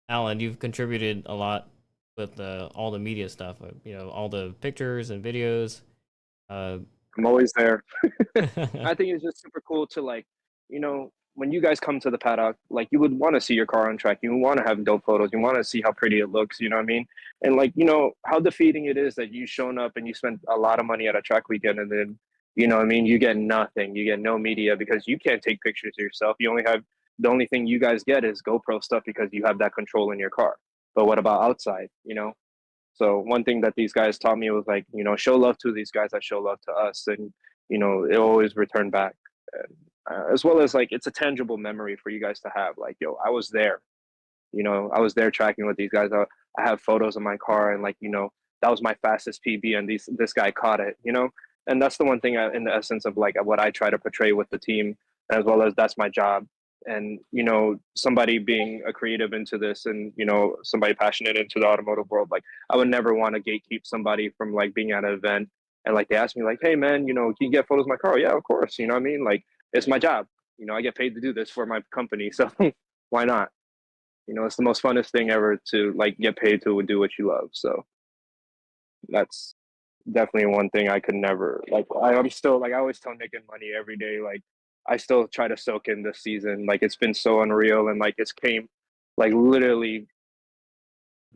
Alan, you've contributed a lot with all the media stuff, all the pictures and videos. I'm always there. I think it's just super cool to like, when you guys come to the paddock, like you would want to see your car on track. You want to have dope photos. You want to see how pretty it looks. You know what I mean? And like, how defeating it is that you shown up and you spent a lot of money at a track weekend and then, you know what I mean? You get nothing. You get no media because you can't take pictures of yourself. The only thing you guys get is GoPro stuff because you have that control in your car. But what about outside, So one thing that these guys taught me was like, show love to these guys that show love to us. And, it always return back. And, as well as like, it's a tangible memory for you guys to have. Like, yo, I was there, I was there tracking with these guys. I have photos of my car and like, that was my fastest PB and this guy caught it, And that's the one thing in the essence of like what I try to portray with the team, as well as that's my job. And, somebody being a creative into this and, somebody passionate into the automotive world, like I would never want to gatekeep somebody from like being at an event and like they ask me like, hey man, can you get photos of my car? Yeah, of course. You know what I mean? Like it's my job. I get paid to do this for my company. So why not? It's the most funnest thing ever to like get paid to do what you love. So that's definitely one thing I could never like. I'm still like I always tell Nick and Money every day, like I still try to soak in this season. Like it's been so unreal and like it's came like literally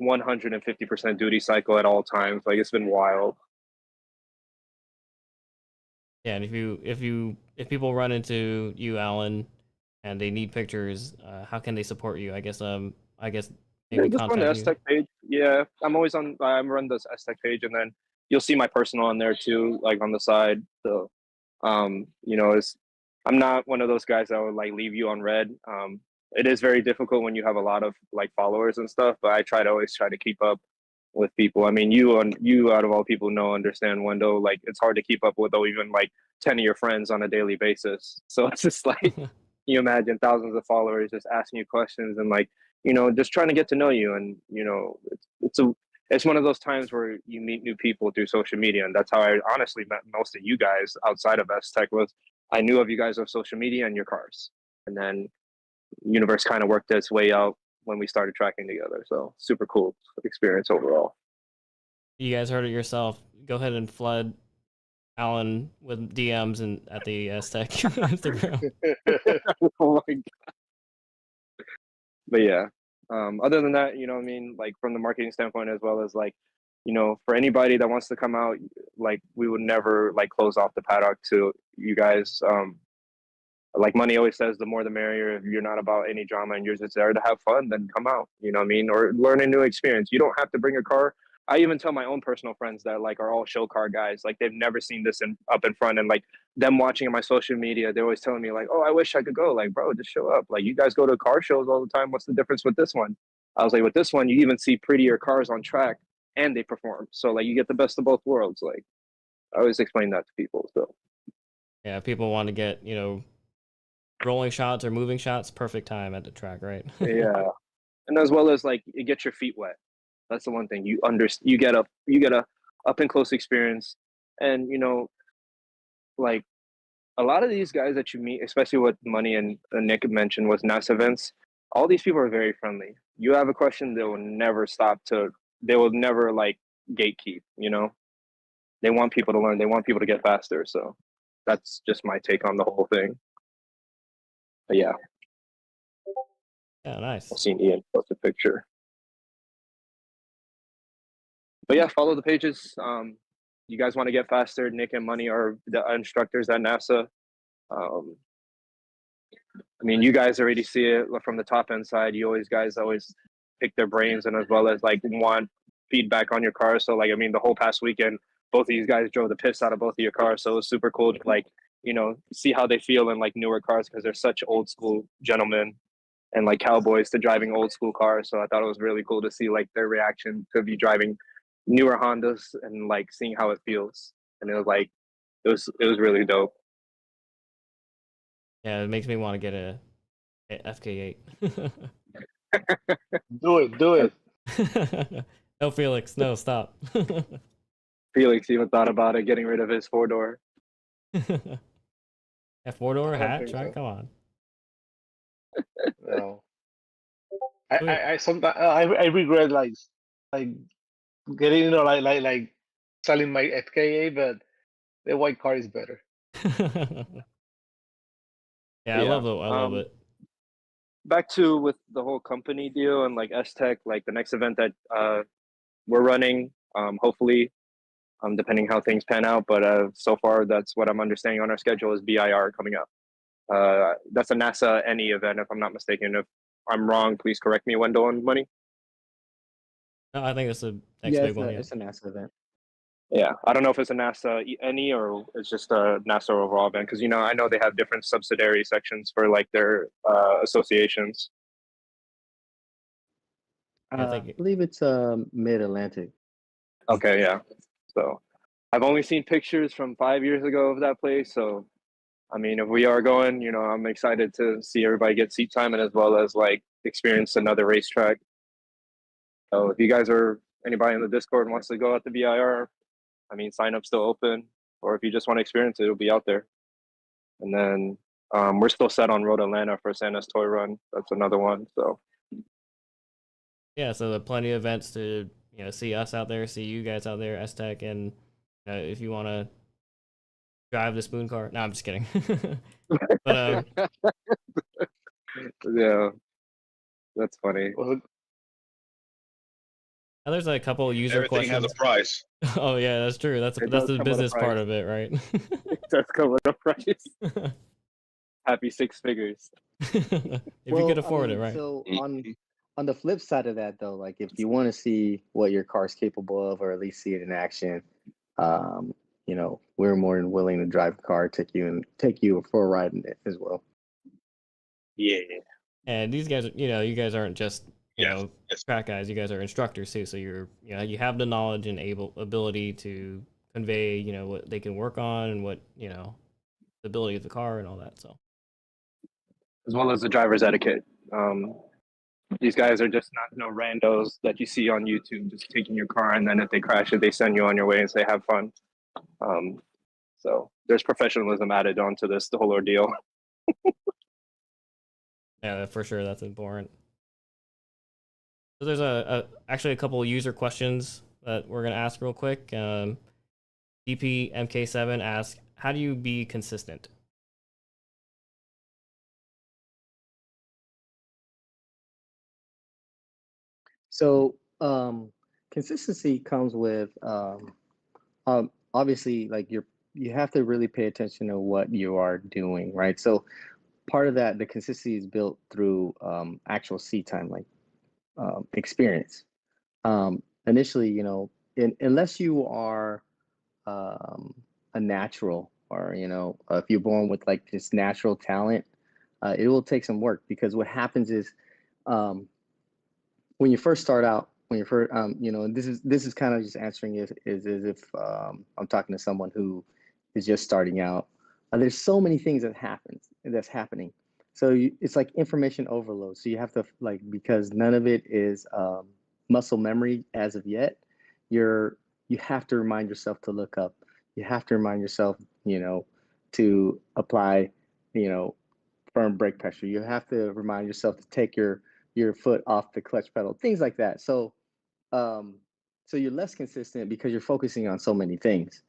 150% duty cycle at all times. Like it's been wild. Yeah, and if people run into you, Alan, and they need pictures, how can they support you? I guess maybe Just on the contact you. STech page. Yeah, I'm always on. I run this STech page, and then you'll see my personal on there too, like on the side. So, it's I'm not one of those guys that would like leave you on red. It is very difficult when you have a lot of like followers and stuff, but I always try to keep up with people. I mean, you out of all people understand Wendo. Like it's hard to keep up with even like 10 of your friends on a daily basis. So it's just like you imagine thousands of followers just asking you questions and like just trying to get to know you. And it's one of those times where you meet new people through social media, and that's how I honestly met most of you guys outside of S Tech. Was I knew of you guys on social media and your cars, and then universe kind of worked its way out when we started tracking together. So super cool experience overall. You guys heard it yourself. Go ahead and flood Alan with DMs and at the Tech Instagram. Oh my God. But yeah, other than that, what I mean, like from the marketing standpoint, as well as like, for anybody that wants to come out, like we would never like close off the paddock to you guys. Like Money always says, the more the merrier. If you're not about any drama and you're just there to have fun, then come out, you know what I mean? Or learn a new experience. You don't have to bring a car. I even tell my own personal friends that like are all show car guys, like they've never seen this up in front, and like them watching on my social media, they're always telling me like, oh, I wish I could go. Like, bro, just show up. Like, you guys go to car shows all the time. What's the difference with this one? I was like, with this one, you even see prettier cars on track and they perform. So like you get the best of both worlds. Like, I always explain that to people. So Yeah, people want to get, you know, rolling shots or moving shots, perfect time at the track, right? yeah, and as well as like you get your feet wet. That's the one thing you get a up and close experience, and you know, like a lot of these guys that you meet, especially what Money and Nick mentioned was NASA events. All these people are very friendly. You have a question, they will never stop to. They will never like gatekeep. You know, they want people to learn. They want people to get faster. So that's just my take on the whole thing. But yeah. Yeah, nice. I've seen Ian post a picture. But yeah, follow the pages. You guys want to get faster, Nick and Money are the instructors at NASA. I mean, you guys already see it from the top end side. Guys always pick their brains, and as well as like want feedback on your car. So like, I mean, the whole past weekend, both of these guys drove the piss out of both of your cars. So it was super cool to like, you know, see how they feel in like newer cars, because they're such old school gentlemen and like cowboys to driving old school cars. So I thought it was really cool to see like their reaction to be driving newer Hondas and like seeing how it feels. And it was like, it was really dope. Yeah, it makes me want to get a FK8. Do it. No, Felix, no, stop. Felix even thought about it, getting rid of his 4-door. A 4-door hatch, so. right? Come on. No. I sometimes I regret like getting, you know, like selling my FKA, but the white car is better. Yeah, I love it. Back to with the whole company deal and like S-Tech, like the next event that we're running, hopefully, depending how things pan out. But so far, that's what I'm understanding on our schedule is BIR coming up. That's a NASA NE event, if I'm not mistaken. If I'm wrong, please correct me, Wendell and Money. No, I think it's a next big one. It's a NASA event. Yeah, I don't know if it's a NASA NE or it's just a NASA overall event, because, you know, I know they have different subsidiary sections for like their associations. I believe it's Mid-Atlantic. Okay, yeah. So I've only seen pictures from 5 years ago of that place. So, I mean, if we are going, you know, I'm excited to see everybody get seat time and as well as like experience another racetrack. So if you guys are, anybody in the Discord wants to go at the BIR, I mean, sign up's still open. Or if you just want to experience it, it'll be out there. And then we're still set on Road Atlanta for Santa's Toy Run. That's another one. So yeah, so there are plenty of events to, you know, see us out there, see you guys out there, S-Tech, and if you want to drive the spoon car. No, I'm just kidding. But yeah, that's funny. Well, there's a couple user Everything questions. has a price. Oh yeah, that's true. That's It the does come with a business part price. of it, right? It does come with a price. Happy 6 figures. If you could afford it, right? So on the flip side of that, though, like if you want to see what your car's capable of, or at least see it in action, you know, we're more than willing to drive a car, take you for a ride in it as well. Yeah. And these guys, you know, you guys aren't just Yes. track guys. You guys are instructors too. So you have the knowledge and ability to convey, you know, what they can work on and what, you know, the ability of the car and all that. So As well as the driver's etiquette. These guys are just not no randos that you see on YouTube just taking your car, and then if they crash it, they send you on your way and say have fun. So there's professionalism added onto this, the whole ordeal. yeah, for sure, that's important. So there's actually a couple user questions that we're gonna ask real quick. DP MK7 asks, how do you be consistent? So consistency comes with obviously, like you have to really pay attention to what you are doing, right? So part of that, the consistency is built through actual seat time, like experience. Initially, you know, unless you are a natural, or if you're born with like this natural talent, it will take some work, because what happens is, when you first start out, when you're first, and this is kind of just answering it is as if I'm talking to someone who is just starting out. There's so many things that's happening. So it's like information overload. So you have to, like, because none of it is muscle memory as of yet. You have to remind yourself to look up. You have to remind yourself, to apply, firm brake pressure. You have to remind yourself to take your foot off the clutch pedal, things like that. So you're less consistent because you're focusing on so many things.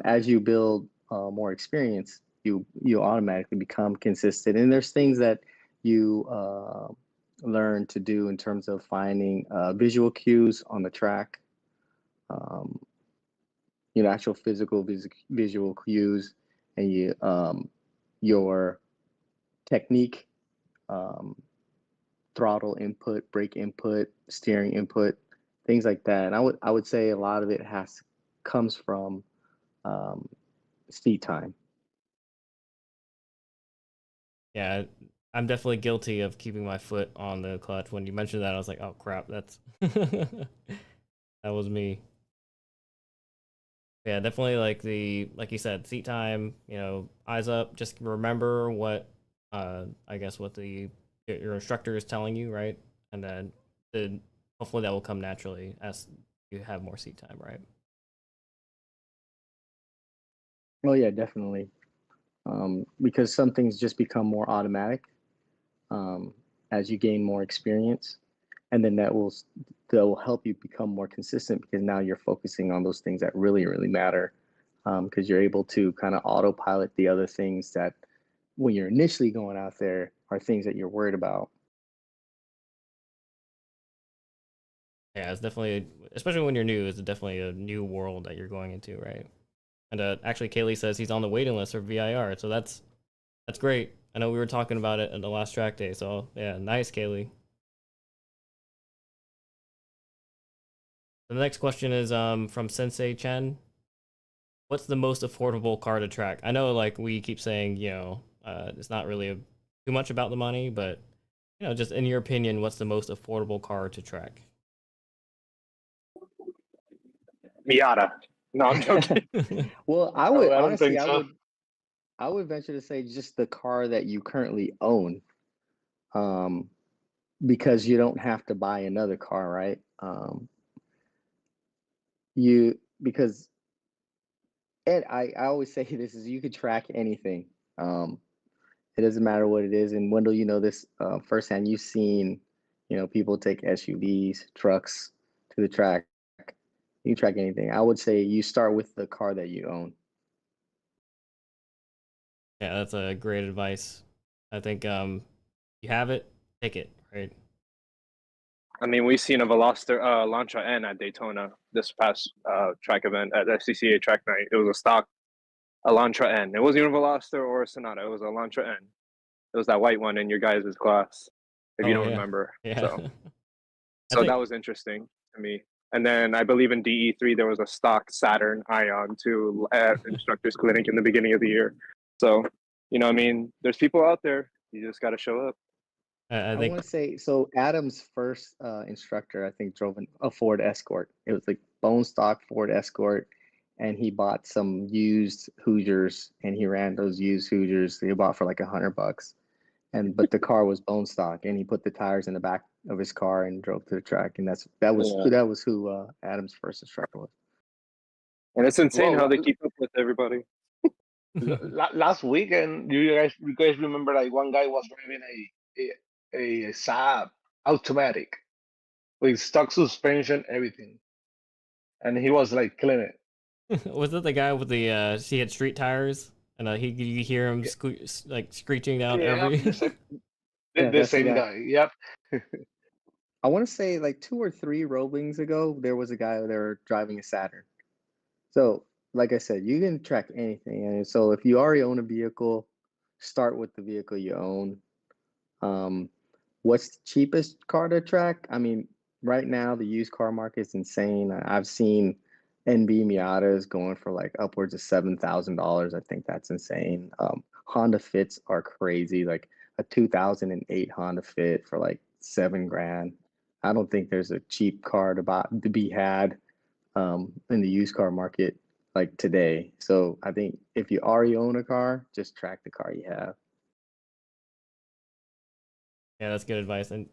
As you build more experience, you automatically become consistent. And there's things that you learn to do in terms of finding visual cues on the track, actual physical visual cues, and your technique, throttle input, brake input, steering input, things like that. And I would say a lot of it comes from seat time. Yeah, I'm definitely guilty of keeping my foot on the clutch. When you mentioned that, I was like, oh crap, that's that was me. Yeah, definitely like you said, seat time, eyes up, just remember what I guess what your instructor is telling you, right? And then hopefully that will come naturally as you have more seat time, right? Oh yeah, definitely. Because some things just become more automatic as you gain more experience, and then that will help you become more consistent, because now you're focusing on those things that really, really matter, because you're able to kind of autopilot the other things that, when you're initially going out there, are things that you're worried about. Yeah, it's definitely, especially when you're new, it's definitely a new world that you're going into, right? And actually, Kaylee says he's on the waiting list for VIR, so that's great. I know we were talking about it at the last track day, so yeah, nice, Kaylee. The next question is from Sensei Chen. What's the most affordable car to track? I know, like, we keep saying, it's not really too much about the money, but just in your opinion, what's the most affordable car to track? Miata. No, I'm joking. Well, I would I don't honestly, think so. I would venture to say just the car that you currently own, because you don't have to buy another car, right? Because, and I always say this is, you could track anything. It doesn't matter what it is. And Wendell, this firsthand. You've seen, people take SUVs, trucks to the track. You can track anything. I would say you start with the car that you own. Yeah, that's a great advice. I think you have it, take it, right? I mean, we've seen a Veloster Elantra N at Daytona this past track event at SCCA track night. It was a stock Elantra N. It wasn't even a Veloster or a Sonata. It was a Elantra N. It was that white one in your guys' class, if you don't remember. Yeah. So that was interesting to me. And then I believe in DE3 there was a stock Saturn Ion too at Instructors Clinic in the beginning of the year. So, I mean, there's people out there. You just got to show up. I want to say, so Adam's first instructor, I think, drove a Ford Escort. It was like bone stock Ford Escort, and he bought some used Hoosiers, and he ran those used Hoosiers he bought for like $100. But the car was bone stock, and he put the tires in the back of his car and drove to the track, and that was who Adam's first instructor was. And it's insane how they keep up with everybody. Last weekend, you guys remember, like, one guy was driving a Saab automatic with stock suspension, everything, and he was like killing it. Was that the guy with the he had street tires, and you hear him screeching down every the same guy. Yep. I want to say like 2 or 3 Roblings ago, there was a guy there driving a Saturn. So, like I said, you can track anything. And so if you already own a vehicle, start with the vehicle you own. What's the cheapest car to track? I mean, right now the used car market's insane. I've seen NB Miatas going for like upwards of $7,000. I think that's insane. Honda Fits are crazy. Like a 2008 Honda Fit for like 7 grand. I don't think there's a cheap car to be had in the used car market like today. So I think if you already own a car, just track the car you have. Yeah, that's good advice. And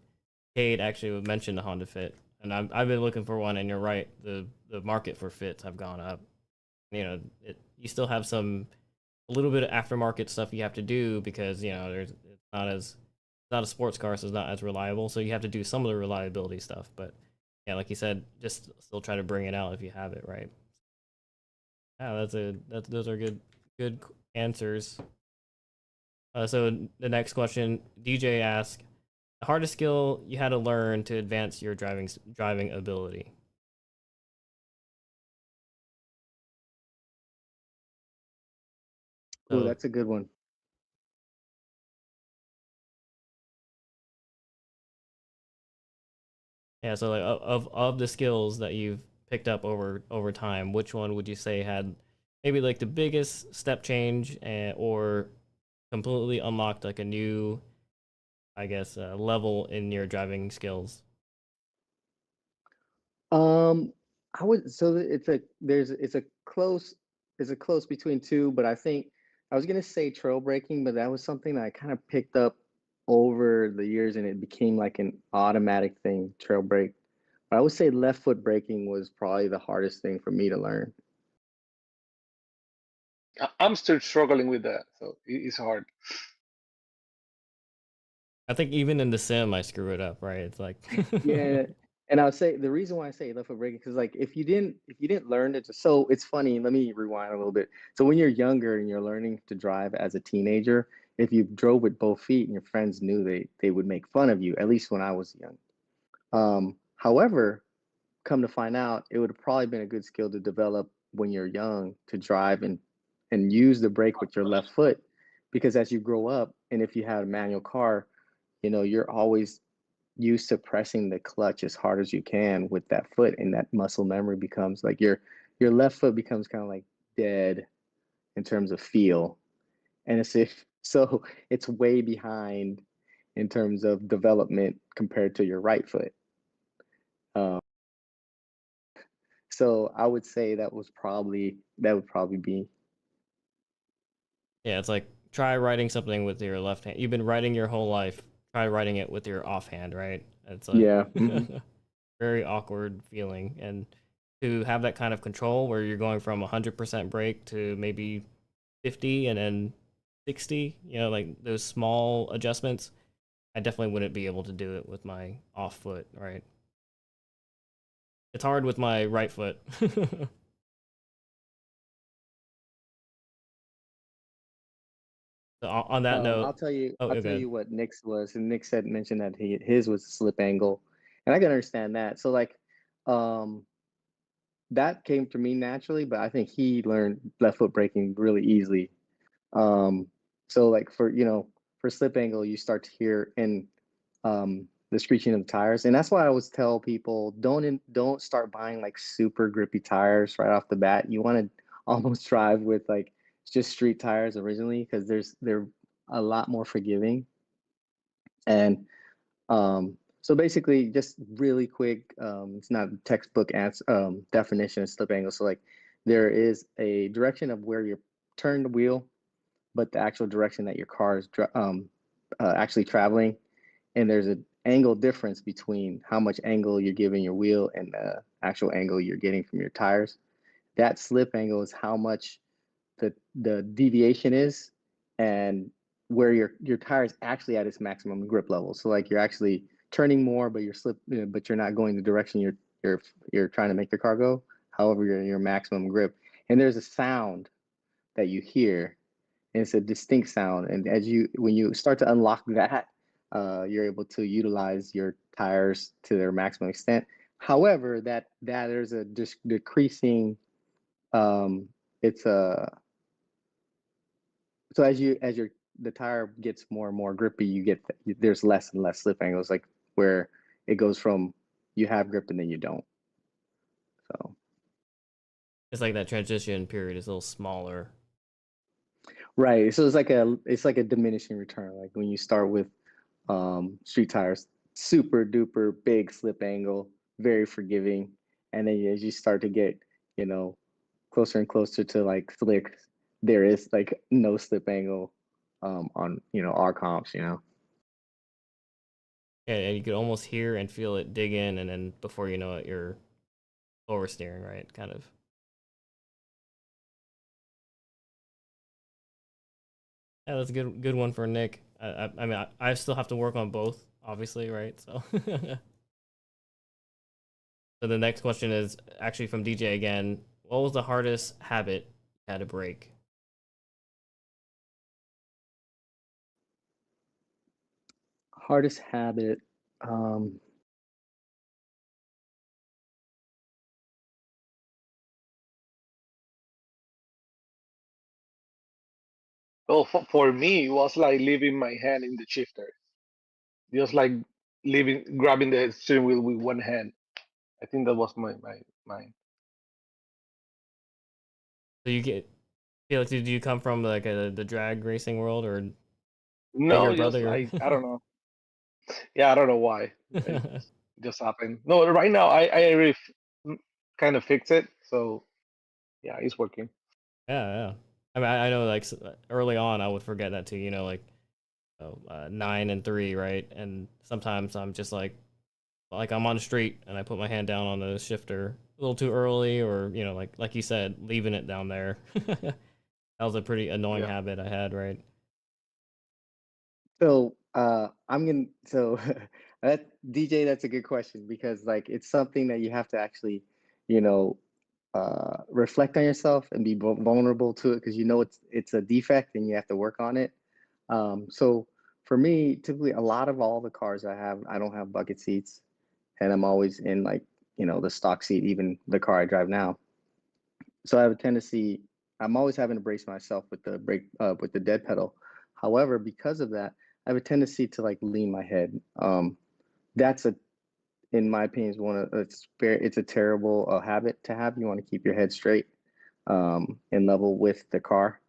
Cade actually mentioned the Honda Fit, and I've been looking for one. And you're right, the market for fits have gone up. You know, you still have a little bit of aftermarket stuff you have to do because it's not a sports car, so it's not as reliable. So you have to do some of the reliability stuff. But yeah, like you said, just still try to bring it out if you have it, right? Yeah, those are good answers. So the next question, DJ asked, the hardest skill you had to learn to advance your driving ability. Oh, that's a good one. Yeah, so like of the skills that you've picked up over time, which one would you say had maybe like the biggest step change or completely unlocked like a new, I guess, level in your driving skills? I would so it's a close between two, but I think I was gonna say trail braking, but that was something that I kind of picked up over the years and it became like an automatic thing, trail brake. But I would say left foot braking was probably the hardest thing for me to learn. I'm still struggling with that, so it's hard. I think even in the sim, I screw it up, right? It's like Yeah, and I'll say the reason why I say left foot braking because like if you didn't learn it, so it's funny. Let me rewind a little bit. So when you're younger and you're learning to drive as a teenager, if you drove with both feet and your friends knew they would make fun of you. At least when I was young. However, come to find out, it would have probably been a good skill to develop when you're young to drive and use the brake with your left foot, because as you grow up and if you have a manual car, you're always used to pressing the clutch as hard as you can with that foot, and that muscle memory becomes like your left foot becomes kind of like dead in terms of feel, and it's way behind in terms of development compared to your right foot. So I would say that would probably be. yeah, it's like try writing something with your left hand. You've been writing your whole life. Try writing it with your offhand, right? It's like Yeah. very awkward feeling, and to have that kind of control where you're going from 100% brake to maybe 50 and then 60, like those small adjustments, I definitely wouldn't be able to do it with my off foot, right? It's hard with my right foot. So on that note, I'll tell you. oh, I'll tell good. you what Nick's was, and Nick mentioned that his was slip angle, and I can understand that. So like, um, that came to me naturally, but I think he learned left foot braking really easily. Um, so like for slip angle, you start to hear in the screeching of the tires, and that's why I always tell people don't start buying like super grippy tires right off the bat. You want to almost drive with like just street tires originally because they're a lot more forgiving. And so basically, just really quick, it's not textbook definition of slip angle. So like there is a direction of where you turn the wheel, but the actual direction that your car is actually traveling, and there's an angle difference between how much angle you're giving your wheel and the actual angle you're getting from your tires. That slip angle is how much the deviation is and where your tire is actually at its maximum grip level. So like you're actually turning more, but but you're not going the direction you're trying to make the car go. However, you're in your maximum grip, and there's a sound that you hear, and it's a distinct sound. And when you start to unlock that, you're able to utilize your tires to their maximum extent. However, that there's a decreasing. It's a So as the tire gets more and more grippy, there's less and less slip angles, like where it goes from you have grip and then you don't. So It's like that transition period is a little smaller. right. So it's like a diminishing return. Like when you start with street tires, super duper big slip angle, very forgiving, and then as you start to get, you know, closer and closer to like slick, there is like no slip angle on, you know, our comps, you know. Yeah, and you could almost hear and feel it dig in, and then before you know it, you're oversteering, right? Kind of. Yeah, that's a good one for Nick. I mean, I still have to work on both, obviously, right? So, so the next question is actually from DJ again. What was the hardest habit you had to break? Hardest habit. Um, Well, for me, it was like leaving my hand in the shifter, just like grabbing the steering wheel with one hand. I think that was my. So you get feel like did you come from like the drag racing world or bigger No, just brother? like I don't know. Yeah, I don't know why. It just happened. No, right now I really kind of fix it, so yeah, it's working. Yeah. I mean, I know like early on I would forget that too. You know, like 9 and 3, right? And sometimes I'm just like I'm on the street and I put my hand down on the shifter a little too early, or you know, like you said, leaving it down there. That was a pretty annoying Yeah. habit I had, right? so so that DJ, that's a good question because like it's something that you have to actually, you know, reflect on yourself and be vulnerable to it because you know it's a defect and you have to work on it. So for me, typically a lot of all the cars I don't have bucket seats, and I'm always in like, you know, the stock seat, even the car I drive now. So I have a tendency, I'm always having to brace myself with the brake, with the dead pedal. However, because of that, I have a tendency to like lean my head. That's in my opinion, is one of it's a terrible habit to have. You want to keep your head straight and level with the car.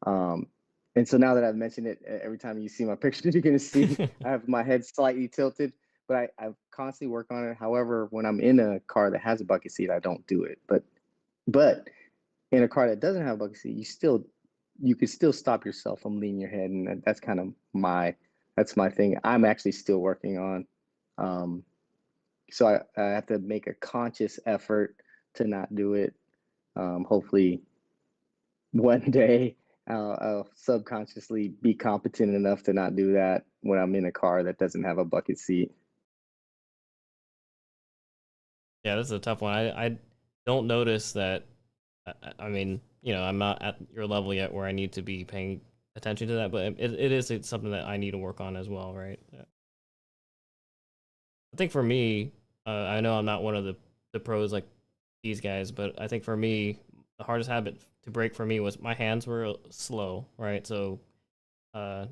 And so now that I've mentioned it, every time you see my pictures, you're gonna see I have my head slightly tilted, but I constantly work on it. However, when I'm in a car that has a bucket seat, I don't do it. But in a car that doesn't have a bucket seat, you can still stop yourself from leaning your head, and that's kind of that's my thing. I'm actually still working on. So I have to make a conscious effort to not do it. Hopefully, one day I'll subconsciously be competent enough to not do that when I'm in a car that doesn't have a bucket seat. Yeah, this is a tough one. I don't notice that. I mean, you know, I'm not at your level yet where I need to be paying attention to that, but it's something that I need to work on as well, right? I think for me, I know I'm not one of the pros like these guys, but I think for me, the hardest habit to break for me was my hands were slow, right? So, I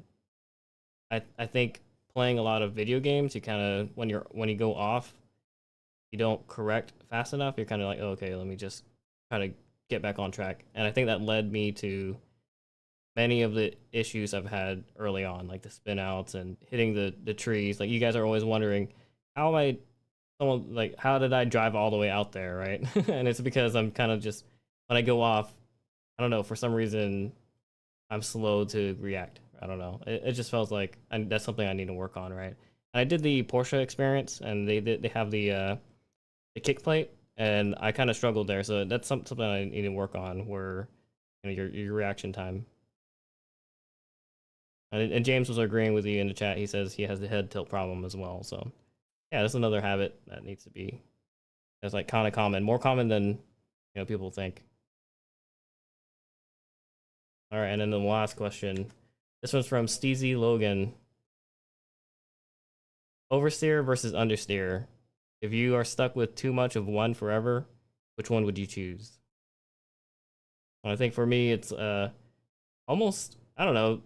think playing a lot of video games, you kind of when you go off, you don't correct fast enough. You're kind of like, oh, okay, let me just try to get back on track, and I think that led me to many of the issues I've had early on, like the spin outs and hitting the trees. Like you guys are always wondering, how am I someone like how did I drive all the way out there, right? And it's because I'm kind of just when I go off, I don't know, for some reason I'm slow to react. I don't know. It just feels like that's something I need to work on, right? And I did the Porsche experience, and they have the kick plate, and I kind of struggled there. So that's something I need to work on, where you know your reaction time. And James was agreeing with you in the chat. He says he has the head tilt problem as well. So yeah, that's another habit that needs to be. That's like kind of common, more common than people think. All right, and then the last question. This one's from Steezy Logan. Oversteer versus understeer. If you are stuck with too much of one forever, which one would you choose? I think for me, it's almost, I don't know,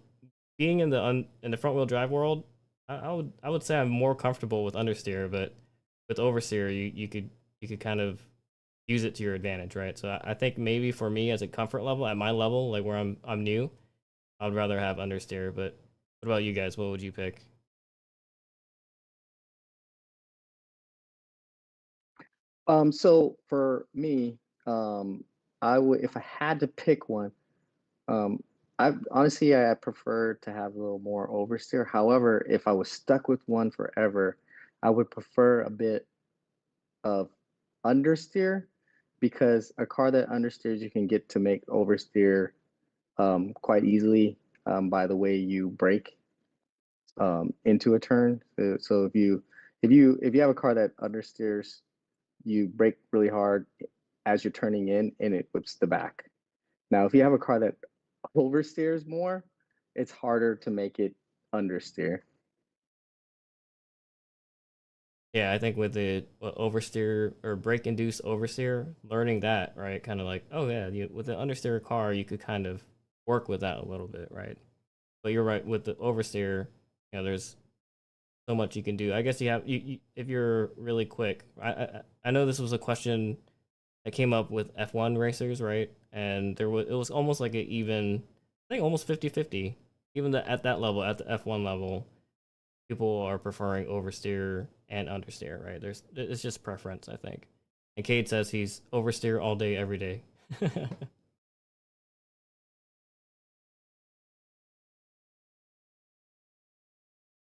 being in the front wheel drive world. I would say I'm more comfortable with understeer, but with oversteer, you could kind of use it to your advantage, right? So I think maybe for me as a comfort level, at my level, like where I'm new, I would rather have understeer. But what about you guys? What would you pick? So for me, I would, if I had to pick one, um, I honestly I prefer to have a little more oversteer. However, if I was stuck with one forever, I would prefer a bit of understeer, because a car that understeers you can get to make oversteer quite easily by the way you brake into a turn. So if you have a car that understeers, you brake really hard as you're turning in, and it whips the back. Now, if you have a car that oversteers more, it's harder to make it understeer. Yeah, I think with the oversteer or brake induced oversteer, learning that, right, kind of like, oh yeah, with the understeer car, you could kind of work with that a little bit, right? But you're right, with the oversteer, there's so much you can do. I guess you have you if you're really quick. I know this was a question that came up with F1 racers, right? And it was almost like an even, I think almost 50-50. Even at that level, at the F1 level, people are preferring oversteer and understeer, right? It's just preference, I think. And Cade says he's oversteer all day, every day.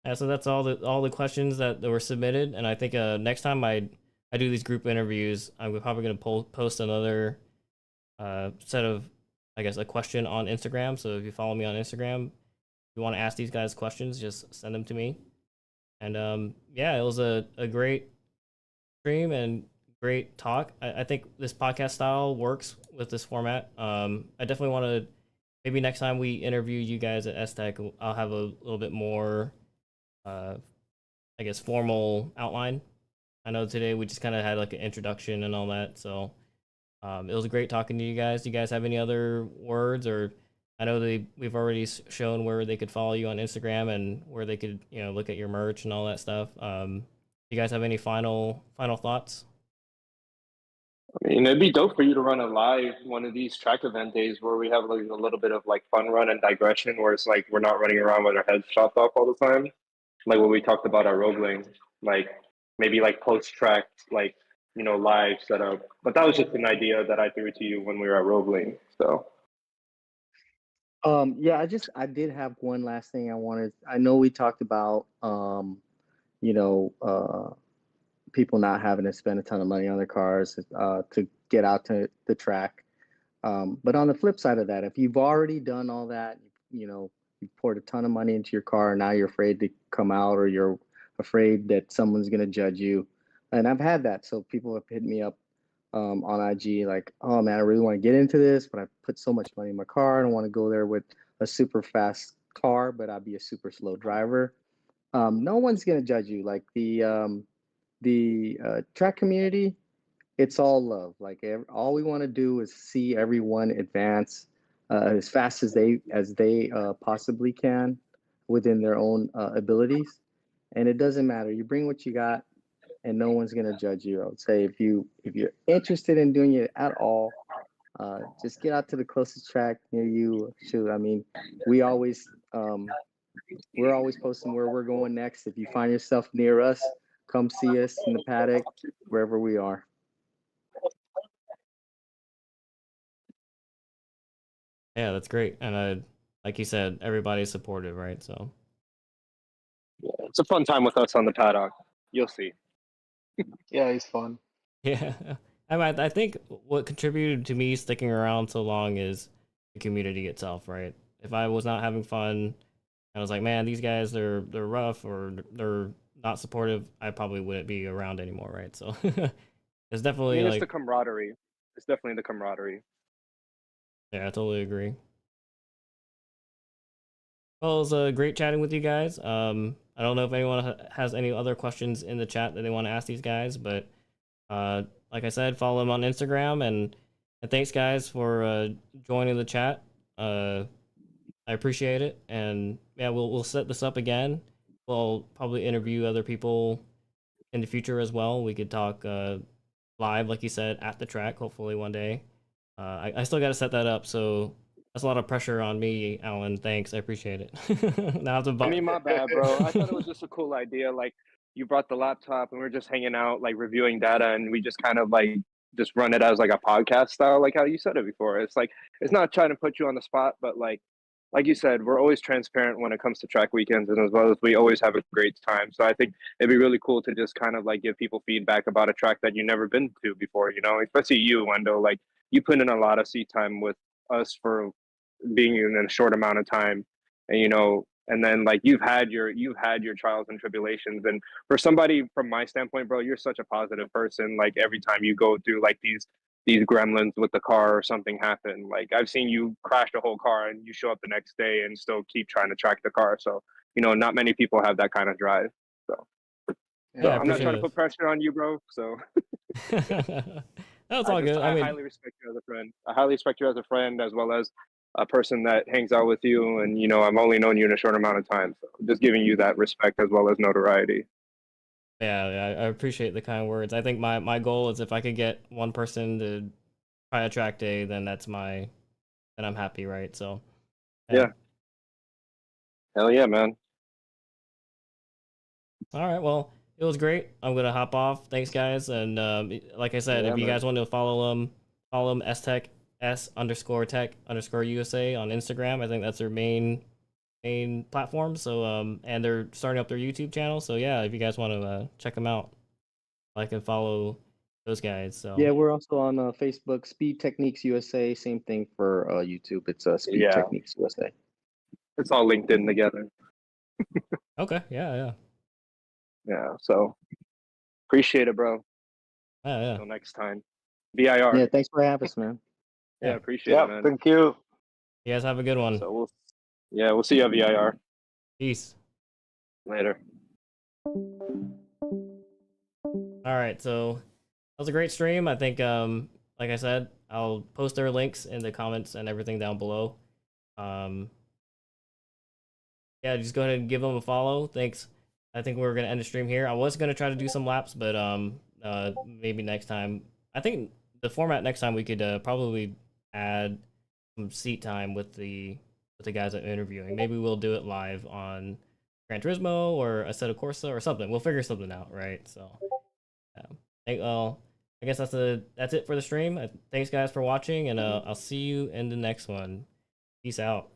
Yeah, so that's all the questions that were submitted, and I think next time I do these group interviews, I'm probably gonna post another set of, I guess, a question on Instagram. So if you follow me on Instagram, if you want to ask these guys questions, just send them to me. And yeah, it was a great stream and great talk. I think this podcast style works with this format. I definitely want to, maybe next time we interview you guys at S-Tech, I'll have a little bit more, I guess, formal outline. I know today we just kind of had like an introduction and all that. So it was great talking to you guys. Do you guys have any other words? Or I know we've already shown where they could follow you on Instagram and where they could, look at your merch and all that stuff. You guys have any final thoughts? I mean, it'd be dope for you to run a live one of these track event days where we have like a little bit of like fun run and digression, where it's like we're not running around with our heads chopped off all the time, like what we talked about at Roebling, like maybe like post track, like live setup. But that was just an idea that I threw to you when we were at Roebling. So Yeah, I did have one last thing I wanted. I know we talked about you know people not having to spend a ton of money on their cars to get out to the track. But on the flip side of that, if you've already done all that, you've poured a ton of money into your car, and now you're afraid to come out, or you're afraid that someone's going to judge you. And I've had that. So people have hit me up on IG like, oh man, I really want to get into this, but I put so much money in my car. I don't want to go there with a super fast car, but I'll be a super slow driver. No one's going to judge you. Like the track community, it's all love. Like all we want to do is see everyone advance as fast as they possibly can within their own abilities, and it doesn't matter. You bring what you got, and no one's gonna judge you. I would say if you're interested in doing it at all, just get out to the closest track near you. Shoot, I mean, we're always posting where we're going next. If you find yourself near us, come see us in the paddock, wherever we are. Yeah, that's great. And like you said, everybody's supportive, right? So yeah, it's a fun time with us on the paddock. You'll see. Yeah, it's fun. yeah, I think what contributed to me sticking around so long is the community itself, right? If I was not having fun, I was like, man, these guys they're rough or they're not supportive, I probably wouldn't be around anymore, right? So it's definitely It's like the camaraderie. It's definitely the camaraderie. yeah, I totally agree. Well, it was great chatting with you guys. I don't know if anyone has any other questions in the chat that they want to ask these guys, but like I said, follow them on Instagram, and thanks guys for joining the chat. I appreciate it, and yeah, we'll set this up again. We'll probably interview other people in the future as well. We could talk live, like you said, at the track. Hopefully one day. I still got to set that up, so that's a lot of pressure on me, Alan. Thanks, I appreciate it. Now it's I mean, my bad, bro. I thought it was just a cool idea. Like, you brought the laptop and we're just hanging out, like reviewing data, and we just kind of like just run it as like a podcast style, like how you said it before. It's like it's not trying to put you on the spot, but like you said, we're always transparent when it comes to track weekends, and as well as we always have a great time. So I think it'd be really cool to just kind of like give people feedback about a track that you've never been to before, you know, especially you, Wendell. Like, you put in a lot of seat time with us for being in a short amount of time, and you know, and then like you've had your trials and tribulations, and for somebody from my standpoint, bro, you're such a positive person. Like, every time you go through like these gremlins with the car or something happen, like I've seen you crash the whole car and you show up the next day and still keep trying to track the car. So, you know, not many people have that kind of drive. So, Yeah, I I'm not trying to appreciate put pressure on you, bro. So it. That's all good. I mean, highly respect you as a friend. I highly respect you as a friend, as well as a person that hangs out with you. And, you know, I've only known you in a short amount of time. So just giving you that respect as well as notoriety. yeah, I appreciate the kind words. I think my goal is if I could get one person to try a track day, then then I'm happy, right? So Yeah. Hell yeah, man. All right, well, it was great. I'm gonna hop off. Thanks, guys, and like I said, Yeah, if you man. guys want to follow them, STech S_tech_USA on Instagram. I think that's their main platform. So and they're starting up their YouTube channel. So yeah, if you guys want to check them out, like and follow those guys. So Yeah, we're also on Facebook, Speed Techniques USA. Same thing for YouTube. It's Speed Yeah. Techniques USA. It's all linked in together. okay, yeah. Yeah. So appreciate it, bro. Yeah. Until next time. VIR. Yeah, thanks for having us, man. Yeah, Yeah. appreciate Yeah, it, man. thank you. You guys have a good one. So we'll see you at VIR Peace. later. All right, so that was a great stream. I think, like I said, I'll post their links in the comments and everything down below. Yeah, just go ahead and give them a follow. Thanks. I think we're gonna end the stream here. I was gonna try to do some laps, but maybe next time. I think the format next time we could probably add some seat time with the guys that are interviewing. Maybe we'll do it live on Gran Turismo or Assetto Corsa or something. We'll figure something out, right? So, I guess that's it for the stream. Thanks guys for watching, and I'll see you in the next one. Peace out.